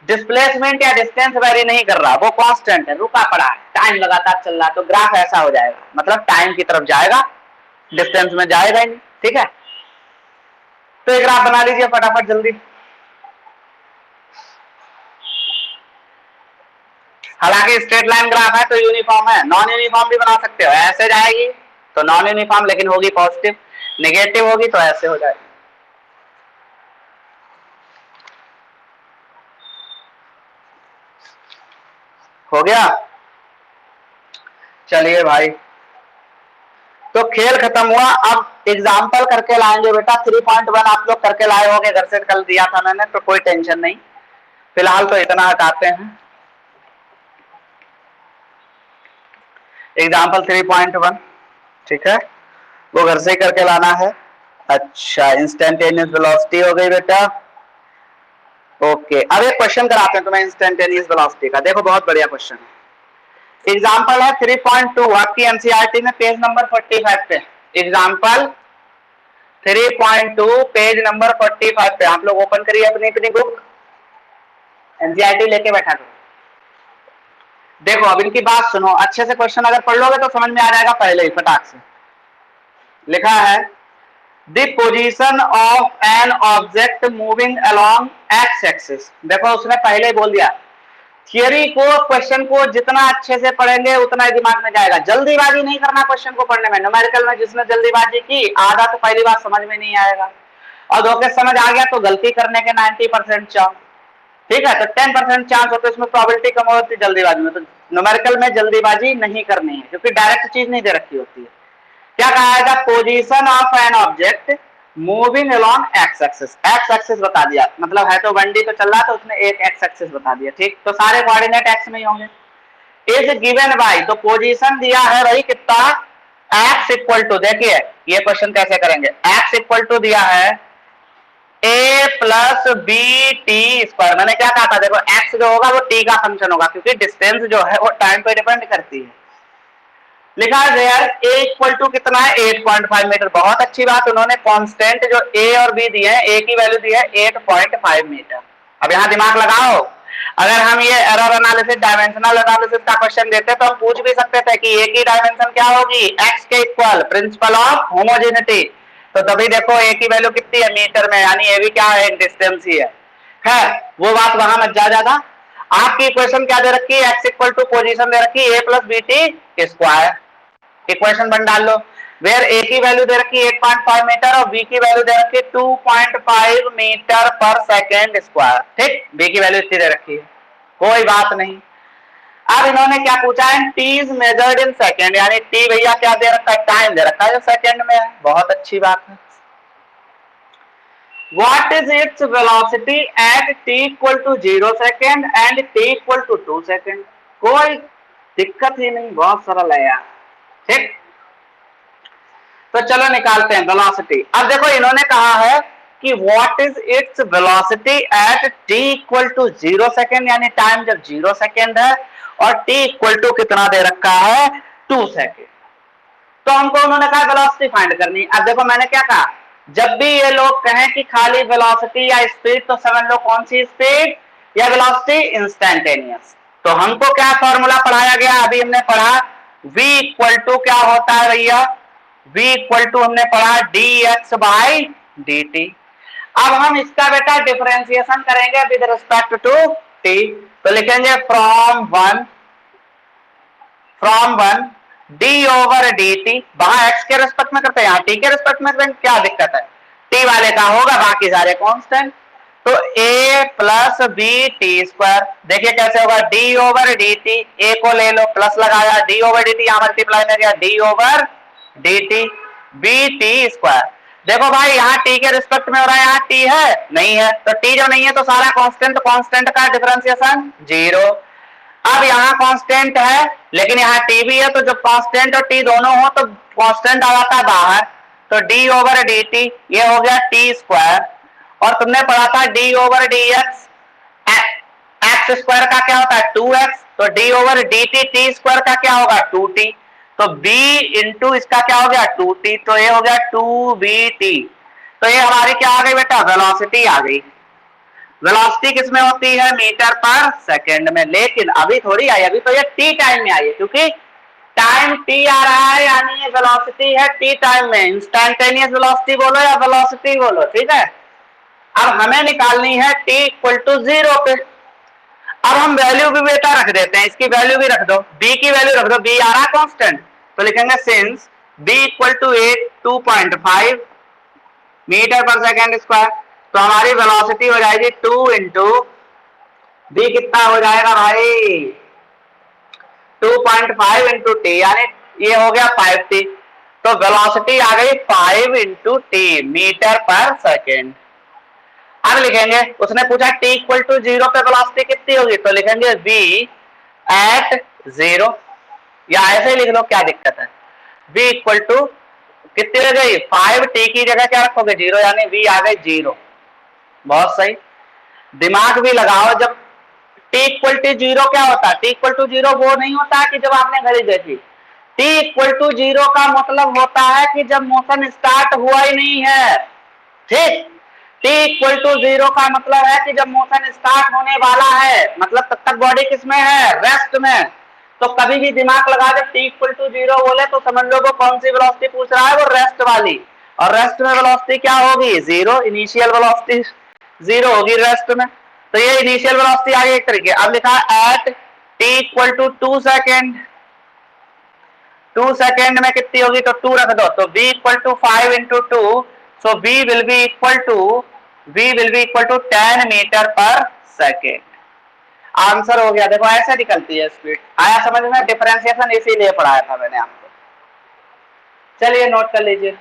डिस्प्लेसमेंट या डिस्टेंस वेरी नहीं कर रहा, वो कांस्टेंट है, रुका पड़ा है, टाइम लगातार चल रहा है। तो ग्राफ ऐसा हो जाएगा, मतलब टाइम की तरफ जाएगा, डिस्टेंस में जाएगा ही नहीं, ठीक है। तो एक ग्राफ बना लीजिए फटाफट जल्दी। हालांकि स्ट्रेट लाइन ग्राफ है तो यूनिफॉर्म है, नॉन यूनिफॉर्म भी बना सकते हो। ऐसे जाएगी तो नॉन यूनिफॉर्म, लेकिन होगी पॉजिटिव। नेगेटिव होगी तो ऐसे हो जाएगी। हो गया? चलिए भाई, तो खेल खत्म हुआ। अब एग्जाम्पल करके लाएंगे बेटा। 3.1 आप लोग करके लाए होंगे, घर से कल दिया था मैंने, तो कोई टेंशन नहीं। फिलहाल तो इतना हटाते हैं। एग्जाम्पल 3.1, ठीक है, वो घर से ही करके लाना है। अच्छा, इंस्टेंटेनियस वेलोसिटी हो गई बेटा। ओके, अब एक क्वेश्चन कराते हैं तुम्हें इंस्टेंटेनियस वेलोसिटी का। देखो बहुत बढ़िया क्वेश्चन है। एग्जाम्पल है 3.2 आपकी एनसीईआरटी में पेज नंबर 45 पे। एग्जाम्पल 3.2 पेज नंबर 45 पे। आप लोग ओपन करिए अपनी अपनी बुक, एनसीईआरटी लेके बैठा करो। देखो अब इनकी बात सुनो अच्छे से। क्वेश्चन अगर पढ़ लोगे तो समझ में आ जाएगा पहले ही फटाक से। लिखा है the position of an object moving along x axis. देखो उसने पहले ही बोल दिया, थियरी को, क्वेश्चन को जितना अच्छे से पढ़ेंगे उतना ही दिमाग में जाएगा। जल्दीबाजी नहीं करना क्वेश्चन को पढ़ने में। न्यूमेरिकल में जिसने जल्दीबाजी की, आधा तो पहली बार समझ में नहीं आएगा, और धोखे समझ आ गया तो गलती करने के 90% चांस, ठीक है। तो 10% चांस होते, इसमें प्रोबेबिलिटी कम होती है जल्दीबाजी में। तो न्यूमेरिकल में जल्दीबाजी नहीं करनी है, क्योंकि डायरेक्ट चीज नहीं दे रखी होती है। क्या कहा है? Position of an object moving along x axis. X axis बता दिया, मतलब है तो 1D तो चल रहा था, उसने एक एक्स एक्सिस बता दिया, ठीक। तो सारे कोऑर्डिनेट एक्स में ही होंगे। इज गिवन बाय, तो पोजीशन दिया है भाई कितना? एक्स इक्वल टू, देखिए ये क्वेश्चन कैसे करेंगे। एक्स इक्वल टू दिया है a plus b t square. मैंने क्या कहा था, देखो एक्स जो होगा वो टी का फंक्शन होगा, क्योंकि डिस्टेंस जो है वो टाइम पे डिपेंड करती है। लिखा है यार ए इक्वल टू कितना है 8.5 मीटर। बहुत अच्छी बात, उन्होंने कांस्टेंट जो ए और बी दिए हैं, ए की वैल्यू दी है 8.5 मीटर। अब यहां दिमाग लगाओ, अगर हम ये एरर एनालिसिस डायमेंशनल एनालिसिस का क्वेश्चन देते तो हम पूछ भी सकते थे कि ए की डायमेंशन क्या होगी, एक्स के इक्वल, प्रिंसिपल ऑफ होमोजेनिटी। तो तभी देखो ए की वैल्यू कितनी है मीटर में, यानी ए भी क्या है, डिस्टेंस ही है। खैर वो बात वहां मत जा ज्यादा। आपकी इक्वेशन क्या दे रखी है, एक्स इक्वल टू पोजीशन दे रखी है a plus b t square. Equation बन डाल लो, वेयर ए की वैल्यू दे रखी है 8.5 मीटर और बी की वैल्यू दे रखी है 2.5 मीटर पर सेकेंड स्क्वायर। ठीक, बी की वैल्यू इतनी दे रखी है, कोई बात नहीं। अब इन्होंने क्या पूछा है, T is measured in second, यानी टी भैया क्या दे रखा है, टाइम दे रखा है जो सेकेंड में है। बहुत अच्छी बात है। What is its velocity at t equal to 0 second and t equal to 2 second? कोई दिक्कत ही नहीं, बहुत सरल है यार। ठीक, तो चलो निकालते हैं वेलोसिटी। अब देखो इन्होंने कहा है कि what is its velocity at t equal to 0 second, यानी टाइम जब 0 सेकेंड है, और t इक्वल टू कितना दे रखा है 2 सेकेंड। तो हमको उन्होंने कहा वेलोसिटी फाइंड करनी। अब देखो मैंने क्या कहा, जब भी ये लोग कहें कि खाली वेलोसिटी या स्पीड, तो समझ लो कौन सी स्पीड या वेलोसिटी, इंस्टेंटेनियस। तो हमको क्या फॉर्मूला पढ़ाया गया, अभी हमने पढ़ा v इक्वल टू क्या होता है भैया, v इक्वल टू हमने पढ़ा dx बाई dt। अब हम इसका बेटा डिफरेंशिएशन करेंगे विद रिस्पेक्ट टू t। तो लिखेंगे from one d over d t, वहां एक्स के रिस्पेक्ट में करते हैं, यहाँ टी के रिस्पेक्ट में करते हैं, क्या दिक्कत है, टी वाले का होगा, बाकी सारे कांस्टेंट। तो a plus b t square, देखिए कैसे होगा, d over d t, a को ले लो प्लस लगाया, डी ओवर डी टी यहां मल्टीप्लाई में गया, d over d t b t square. देखो भाई यहाँ टी के रिस्पेक्ट में हो रहा है, यहाँ टी है नहीं है, तो टी जो नहीं है तो सारा कांस्टेंट, कांस्टेंट का डिफरेंशिएशन जीरो। अब यहाँ कांस्टेंट है लेकिन यहाँ टी भी है, तो जब कांस्टेंट और टी दोनों हो तो कांस्टेंट आ जाता है बाहर, तो डी ओवर डी टी ये हो गया टी स्क्वायर। और तुमने पढ़ा था D over D x, x square का क्या होता है 2x, तो D over d T T square का क्या होगा 2t, तो b इंटू इसका क्या हो गया 2t, तो ये हो गया 2bt। तो ये हमारी क्या आ गई बेटा, वेलोसिटी आ गई। वेलोसिटी किसमें होती है, मीटर पर सेकेंड में, लेकिन अभी थोड़ी आई, अभी तो ये टी टाइम में आई है, क्योंकि टाइम टी आ रहा है, यानी ये वेलोसिटी है टी टाइम में। इंस्टेंटेनियस वेलोसिटी बोलो या वेलोसिटी बोलो, ठीक है। अब हमें निकालनी है टी इक्वल टू 0 पे। अब हम वैल्यू भी बेटा रख देते हैं, इसकी वैल्यू भी रख दो, बी की वैल्यू रख दो, बी आ रहा है कांस्टेंट, तो लिखेंगे since b equal to 2.5 metre per second square, तो हमारी वेलोसिटी हो जाएगी 2 इंटू बी, कितना हो जाएगा भाई 2.5 इंटू टी, यानी ये हो गया 5t। तो वेलोसिटी आ गई 5 into T metre per second. अब लिखेंगे, उसने पूछा टी इक्वल टू 0 पे वेलोसिटी कितनी होगी, तो लिखेंगे v एट 0, या ऐसे ही लिख लो, क्या दिक्कत है। v इक्वल टू कितनी हो गई 5t की जगह क्या रखोगे 0, यानी v आ गई 0। बहुत सही, दिमाग भी लगाओ। जब टी इक्वल टू 0 क्या होता है, टी इक्वल टू 0 वो नहीं होता कि जब आपने घड़ी देखी, टी इक्वल टू 0 का मतलब होता है कि जब मोशन स्टार्ट हुआ ही नहीं है। ठीक, टी इक्वल टू 0 का मतलब है कि जब मोशन स्टार्ट होने वाला है, मतलब तब तक बॉडी किसमें है, रेस्ट में। तो कभी भी दिमाग लगा, जब टी इक्वल टू 0 बोले तो समझ लो वो कौन सी वेलोसिटी पूछ रहा है, वो रेस्ट वाली। और रेस्ट में वेलोसिटी क्या होगी 0, इनिशियल वेलोसिटी 0 होगी रेस्ट में। तो ये इनिशियल वेलोसिटी आ गई एक तरीके। अब लिखा at t equal to 2 second, 2 second में कितनी होगी, तो 2 रख दो, तो v equal to 5 into 2, so v will be equal to 10 metre per second. Answer हो गया। देखो ऐसे निकलती है स्पीड। आया समझ में, डिफरेंशिएशन इसीलिए पढ़ाया था मैंने आपको। चलिए नोट कर लीजिए।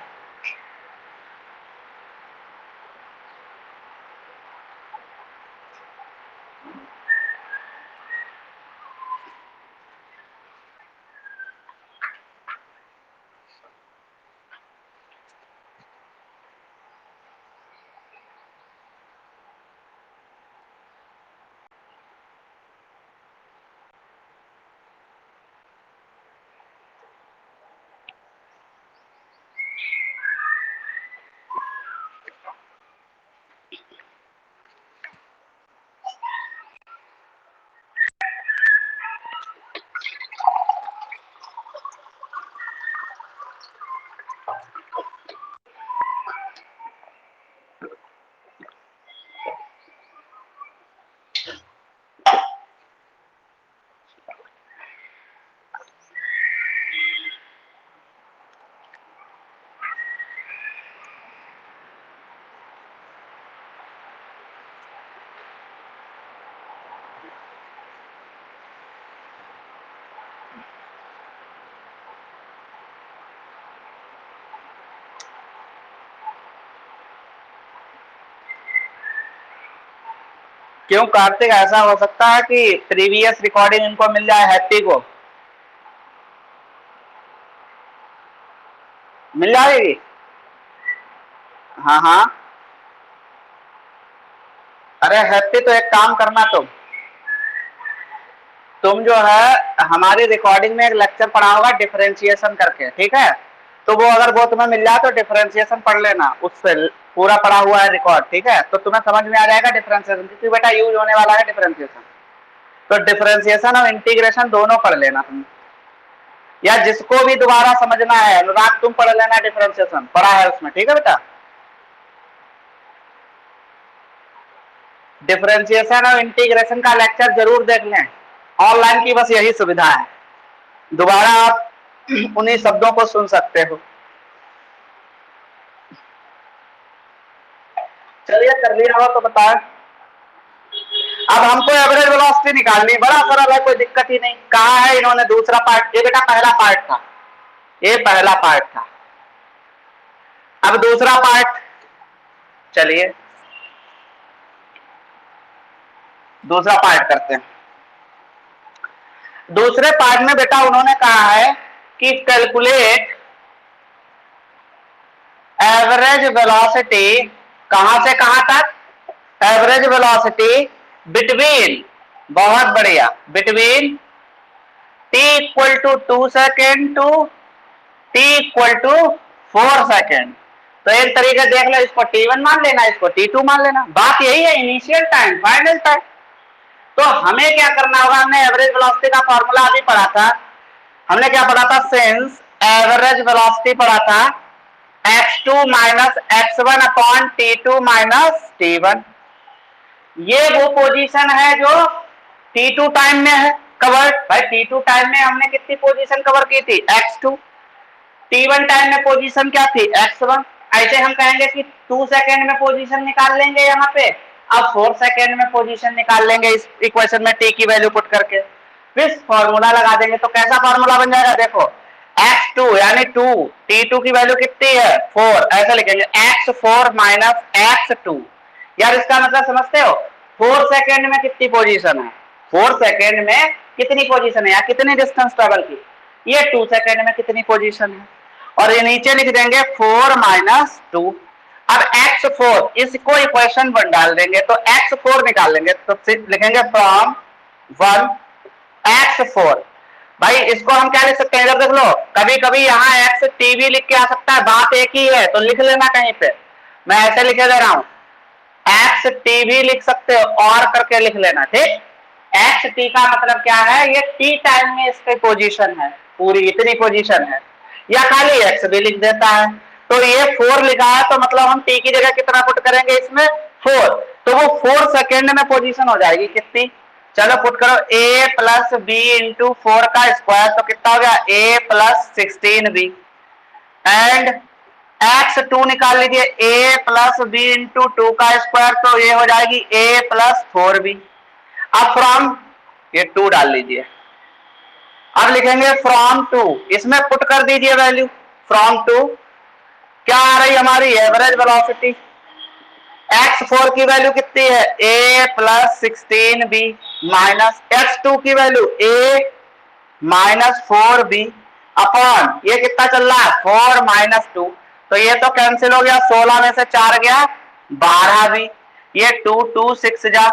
क्यों कार्तिक, ऐसा हो सकता है कि प्रीवियस रिकॉर्डिंग इनको मिल जाए, हैप्पी को मिल जाएगी? हाँ हाँ। अरे हैप्पी तो एक काम करना, तुम जो है हमारी रिकॉर्डिंग में एक लेक्चर पढ़ा होगा डिफरेंशिएशन करके, ठीक है? तो वो अगर वो तुम्हें मिल जाए तो डिफरेंशिएशन पढ़ लेना, उससे पूरा पढ़ा हुआ है रिकॉर्ड, ठीक है? तो तुम्हें समझ में आ जाएगा डिफरेंशिएशन, क्योंकि बेटा यूज होने वाला है डिफरेंशिएशन। तो डिफरेंशिएशन और इंटीग्रेशन दोनों पढ़ लेना तुम, या जिसको भी दोबारा समझना है, अनुराग तुम पढ़ लेना, डिफरेंशिएशन पढ़ा है उसमें, ठीक है बेटा? डिफरेंशिएशन और इंटीग्रेशन का लेक्चर जरूर देख लें, ऑनलाइन की बस यही सुविधा है, दोबारा आप उन्हीं शब्दों को सुन सकते हो। चलिए कर लिया हो तो बताएं। अब हमको एवरेज वेलोसिटी निकालनी, बड़ा सरल है, कोई दिक्कत ही नहीं। कहा है इन्होंने दूसरा पार्ट, ये बेटा पहला पार्ट था, ये पहला पार्ट था। अब दूसरा पार्ट, चलिए दूसरा पार्ट करते हैं। दूसरे पार्ट में बेटा उन्होंने कहा है कि कैलकुलेट एवरेज वेलोसिटी, कहां से कहां तक? एवरेज वेलोसिटी बिटवीन, बहुत बढ़िया, between t equal to 2 second to t equal to 4 second. तो एक तरीके देख लो, इसको t1 मान लेना, इसको t2 मान लेना, बात यही है, इनिशियल टाइम फाइनल टाइम। तो हमें क्या करना होगा, हमने एवरेज वेलोसिटी का फॉर्मूला अभी पढ़ा था, हमने क्या पढ़ा था? सिंस एवरेज वेलोसिटी पढ़ा था x2 minus x1 upon t2 minus t1। ये वो पोजीशन है जो t2 टाइम में है कवर। भाई t2 टाइम में हमने कितनी पोजीशन कवर की थी? x2। t1 टाइम में पोजीशन क्या थी? x1। ऐसे हम कहेंगे कि 2 सेकेंड में पोजीशन निकाल लेंगे यहाँ पे, अब 4 सेकेंड में पोजीशन निकाल लेंगे इस इक्वेशन में t की वैल्यू पुट करके, फिर फॉर्मूला लगा देंगे। तो कैसा फॉर्मूला बन जाएगा? देखो x2 यानी 2, t2 की वैल्यू कितनी है? 4, ऐसा लिखेंगे x4 माइनस x2। यार इसका मतलब समझते हो, 4 सेकेंड में कितनी पोजीशन है? 4 सेकेंड में कितनी पोजीशन है या कितनी डिस्टेंस ट्रेवल की? ये 2 सेकेंड में कितनी पोजीशन है? और ये नीचे लिख देंगे 4 माइनस 2। अब x4 इसको इक्वेशन वन डाल देंगे तो x4 निकाल लेंगे, तो लिखेंगे फ्रॉम 1 x4। भाई इसको हम क्या लिख सकते हैं? इधर देख लो, कभी कभी यहाँ x t भी लिख के आ सकता है, बात एक ही है, तो लिख लेना कहीं पे, मैं ऐसे लिखे दे रहा हूं, एक्स टी भी लिख सकते हो और करके लिख लेना, ठीक? एक्स टी का मतलब क्या है? ये टी टाइम में इसकी पोजीशन है, पूरी इतनी पोजीशन है, या खाली एक्स भी लिख देता है। तो ये 4 लिखा है, तो मतलब हम टी की जगह कितना पुट करेंगे इसमें? 4। तो वो 4 सेकेंड में पोजीशन हो जाएगी कितनी? चलो पुट करो, a प्लस बी इंटू 4 का स्क्वायर, तो कितना हो गया? a plus 16b। And x2 निकाल लीजिए, a प्लस बी इंटू 2 का स्क्वायर, तो ये हो जाएगी a प्लस 4b। अब फ्रॉम ये 2 डाल लीजिए, अब लिखेंगे फ्रॉम 2, इसमें पुट कर दीजिए वैल्यू फ्रॉम 2। क्या आ रही हमारी एवरेज वेलोसिटी? x4 की वैल्यू कितनी है? a plus 16b minus x2 की value a minus 4b upon ये कितना चल रहा है? 4 माइनस 2। तो ये तो कैंसिल हो गया, 16 में से 4 गया 12 भी, ये 2 2 6 जा,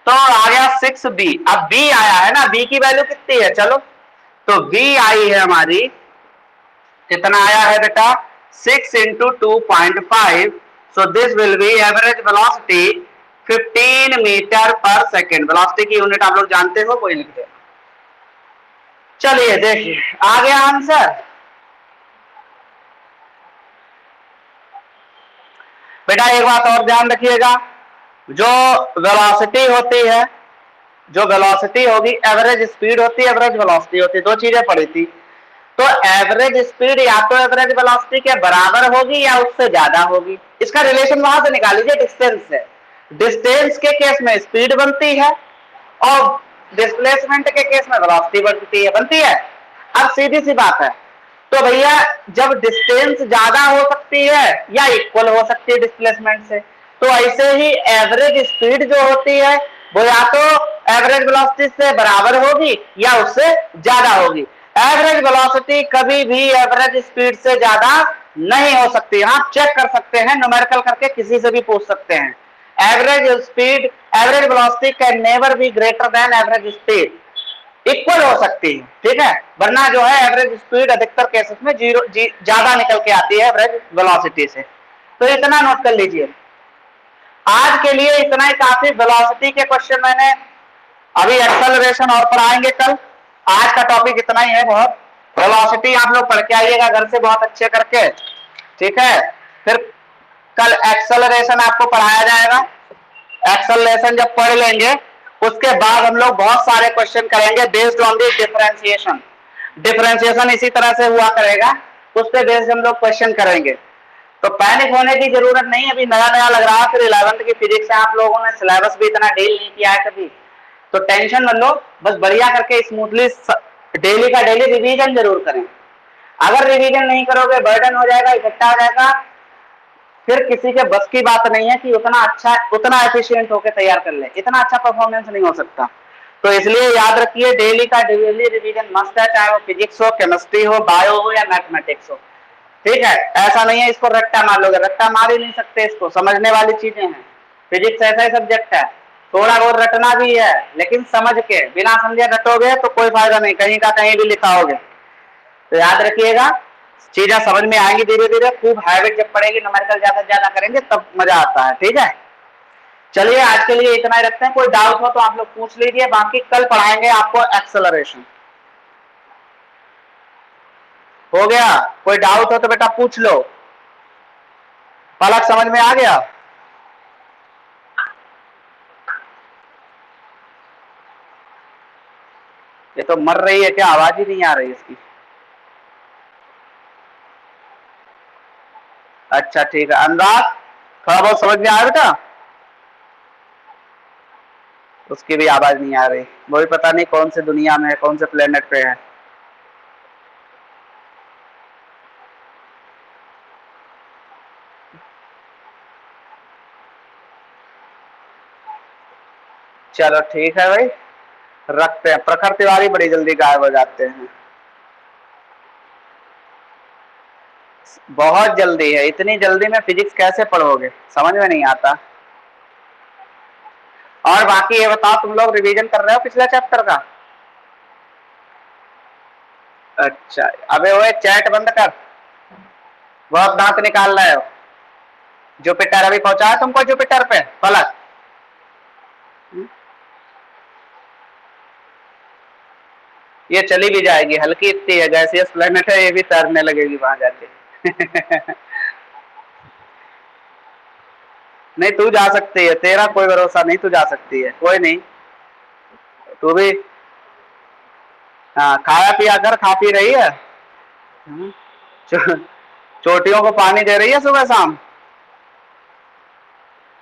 तो आ गया 6b। अब b आया है ना, b की वैल्यू कितनी है? चलो तो b आई है हमारी, कितना आया है बेटा? 6 into 2.5। So this will be average velocity 15 metre per second. Velocity की यूनिट आप लोग जानते हो, कोई लिख दे। चलिए देखिए आ गया आंसर। बेटा एक बात और ध्यान रखिएगा, जो वेलोसिटी होती है, जो वेलोसिटी होगी, एवरेज स्पीड होती है, एवरेज वेलोसिटी होती है, दो चीजें पड़ी थी। तो एवरेज स्पीड या तो एवरेज वेलोसिटी के बराबर होगी या उससे ज्यादा होगी। इसका रिलेशन वहां से निकाल लीजिए, डिस्टेंस से। डिस्टेंस के केस में स्पीड बनती है और डिस्प्लेसमेंट के केस में वेलोसिटी बनती है। अब सीधी सी बात है, तो भैया जब डिस्टेंस ज्यादा हो सकती है या इक्वल हो सकती है डिस्प्लेसमेंट से, तो ऐसे ही एवरेज स्पीड जो होती है वो या तो एवरेज वेलोसिटी से बराबर होगी या उससे ज्यादा होगी। एवरेज वेलोसिटी कभी भी एवरेज स्पीड से ज्यादा नहीं हो सकती। आप चेक कर सकते हैं, न्यूमेरिकल करके किसी से भी पूछ सकते हैं। Average speed, average velocity can never be greater than average speed, equal हो सकती है, ठीक है। वरना जो है एवरेज स्पीड अधिकतर केसेस में ज्यादा निकल के आती है एवरेज वेलोसिटी से। तो इतना नोट कर लीजिए। आज के लिए इतना ही काफी। वेलोसिटी के क्वेश्चन मैंने अभी एक्सेलरेशन और पढ़ाएंगे कल। आज का टॉपिक इतना ही है बहुत। वेलोसिटी आप लोग पढ़ के आइएगा घर से बहुत अच्छे करके, ठीक है। फिर कल एक्सेलरेशन आपको पढ़ाया जाएगा। एक्सेलरेशन जब पढ़ लेंगे उसके बाद हम लोग बहुत सारे क्वेश्चन करेंगे based on the differentiation. Differentiation इसी तरह से हुआ करेगा, उस पे बेस्ड हम लोग क्वेश्चन करेंगे। तो पैनिक होने की जरूरत नहीं। अभी नया नया लग रहा है, फिर 11th की फिजिक्स है, आप लोगों ने सिलेबस भी इतना डील नहीं किया है कभी, तो टेंशन मत लो। बस बढ़िया करके स्मूथली डेली का डेली रिवीजन जरूर करें। अगर रिवीजन नहीं करोगे बर्डन हो जाएगा, इकट्ठा हो जाएगा, फिर किसी के बस की बात नहीं है कि उतना अच्छा उतना एफिशिएंट होकर तैयार कर ले। इतना अच्छा परफॉर्मेंस नहीं हो सकता। तो इसलिए याद रखिए डेली का डेली रिवीजन मस्ट है, चाहे वो फिजिक्स हो, केमिस्ट्री हो, बायो हो या मैथमेटिक्स हो, ठीक है। ऐसा नहीं है इसको रट्टा मार लोगे, रट्टा मार ही नहीं सकते, इसको समझने वाली चीजें हैं। फिजिक्स ऐसा ही सब्जेक्ट है, थोड़ा बहुत रटना भी है, लेकिन समझ के। बिना समझे रटोगे तो कोई फायदा नहीं, कहीं का कहीं भी लिखा होगे। तो याद रखिएगा, चीजें समझ में आएंगी धीरे धीरे। खूब हैबिट जब पड़ेगी, न्यूमेरिकल ज्यादा से ज्यादा करेंगे तब मजा आता है, ठीक है। चलिए आज के लिए इतना ही रखते हैं। कोई डाउट हो तो आप लोग पूछ लीजिए, बाकी कल पढ़ाएंगे आपको एक्सेलरेशन। हो गया? कोई डाउट हो तो बेटा पूछ लो। पलक समझ में आ गया? ये तो मर रही है क्या? आवाज ही नहीं आ रही इसकी। अच्छा ठीक है। अनुराग थोड़ा बहुत समझ में आया बेटा? उसकी भी आवाज नहीं आ रही, वो भी पता नहीं कौन से दुनिया में है, कौन से प्लेनेट पे है। चलो ठीक है भाई, रखते हैं। प्रखर तिवारी बड़ी जल्दी गायब हो जाते हैं, बहुत जल्दी है। इतनी जल्दी में फिजिक्स कैसे पढ़ोगे, समझ में नहीं आता। और बाकी ये बताओ, तुम लोग रिवीजन कर रहे हो पिछले चैप्टर का? अच्छा, अबे वो चैट बंद कर, बहुत दांत निकाल रहे हो। जुपिटर अभी पहुंचा है तुमको? जुपिटर पे पलक? ये चली भी जाएगी, हल्की इतनी है, गैसियस प्लेनेट है, ये भी तैरने लगेगी वहां जाके। नहीं तू जा सकती है, तेरा कोई भरोसा नहीं, तू जा सकती है, कोई नहीं। तू भी हाँ, खाया पिया कर, खा पी रही है। चोटियों को पानी दे रही है सुबह शाम।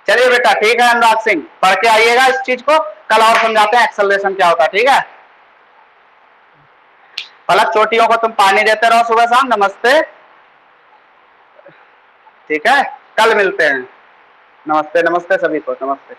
चलिए बेटा ठीक है अनुराग सिंह, पढ़ के आइएगा इस चीज को। कल और समझाते हैं एक्सेलरेशन क्या होता है, ठीक है। पलक चोटियों को तुम पानी देते रहो सुबह शाम। नमस्ते, ठीक है। कल मिलते हैं। नमस्ते नमस्ते सभी को, नमस्ते।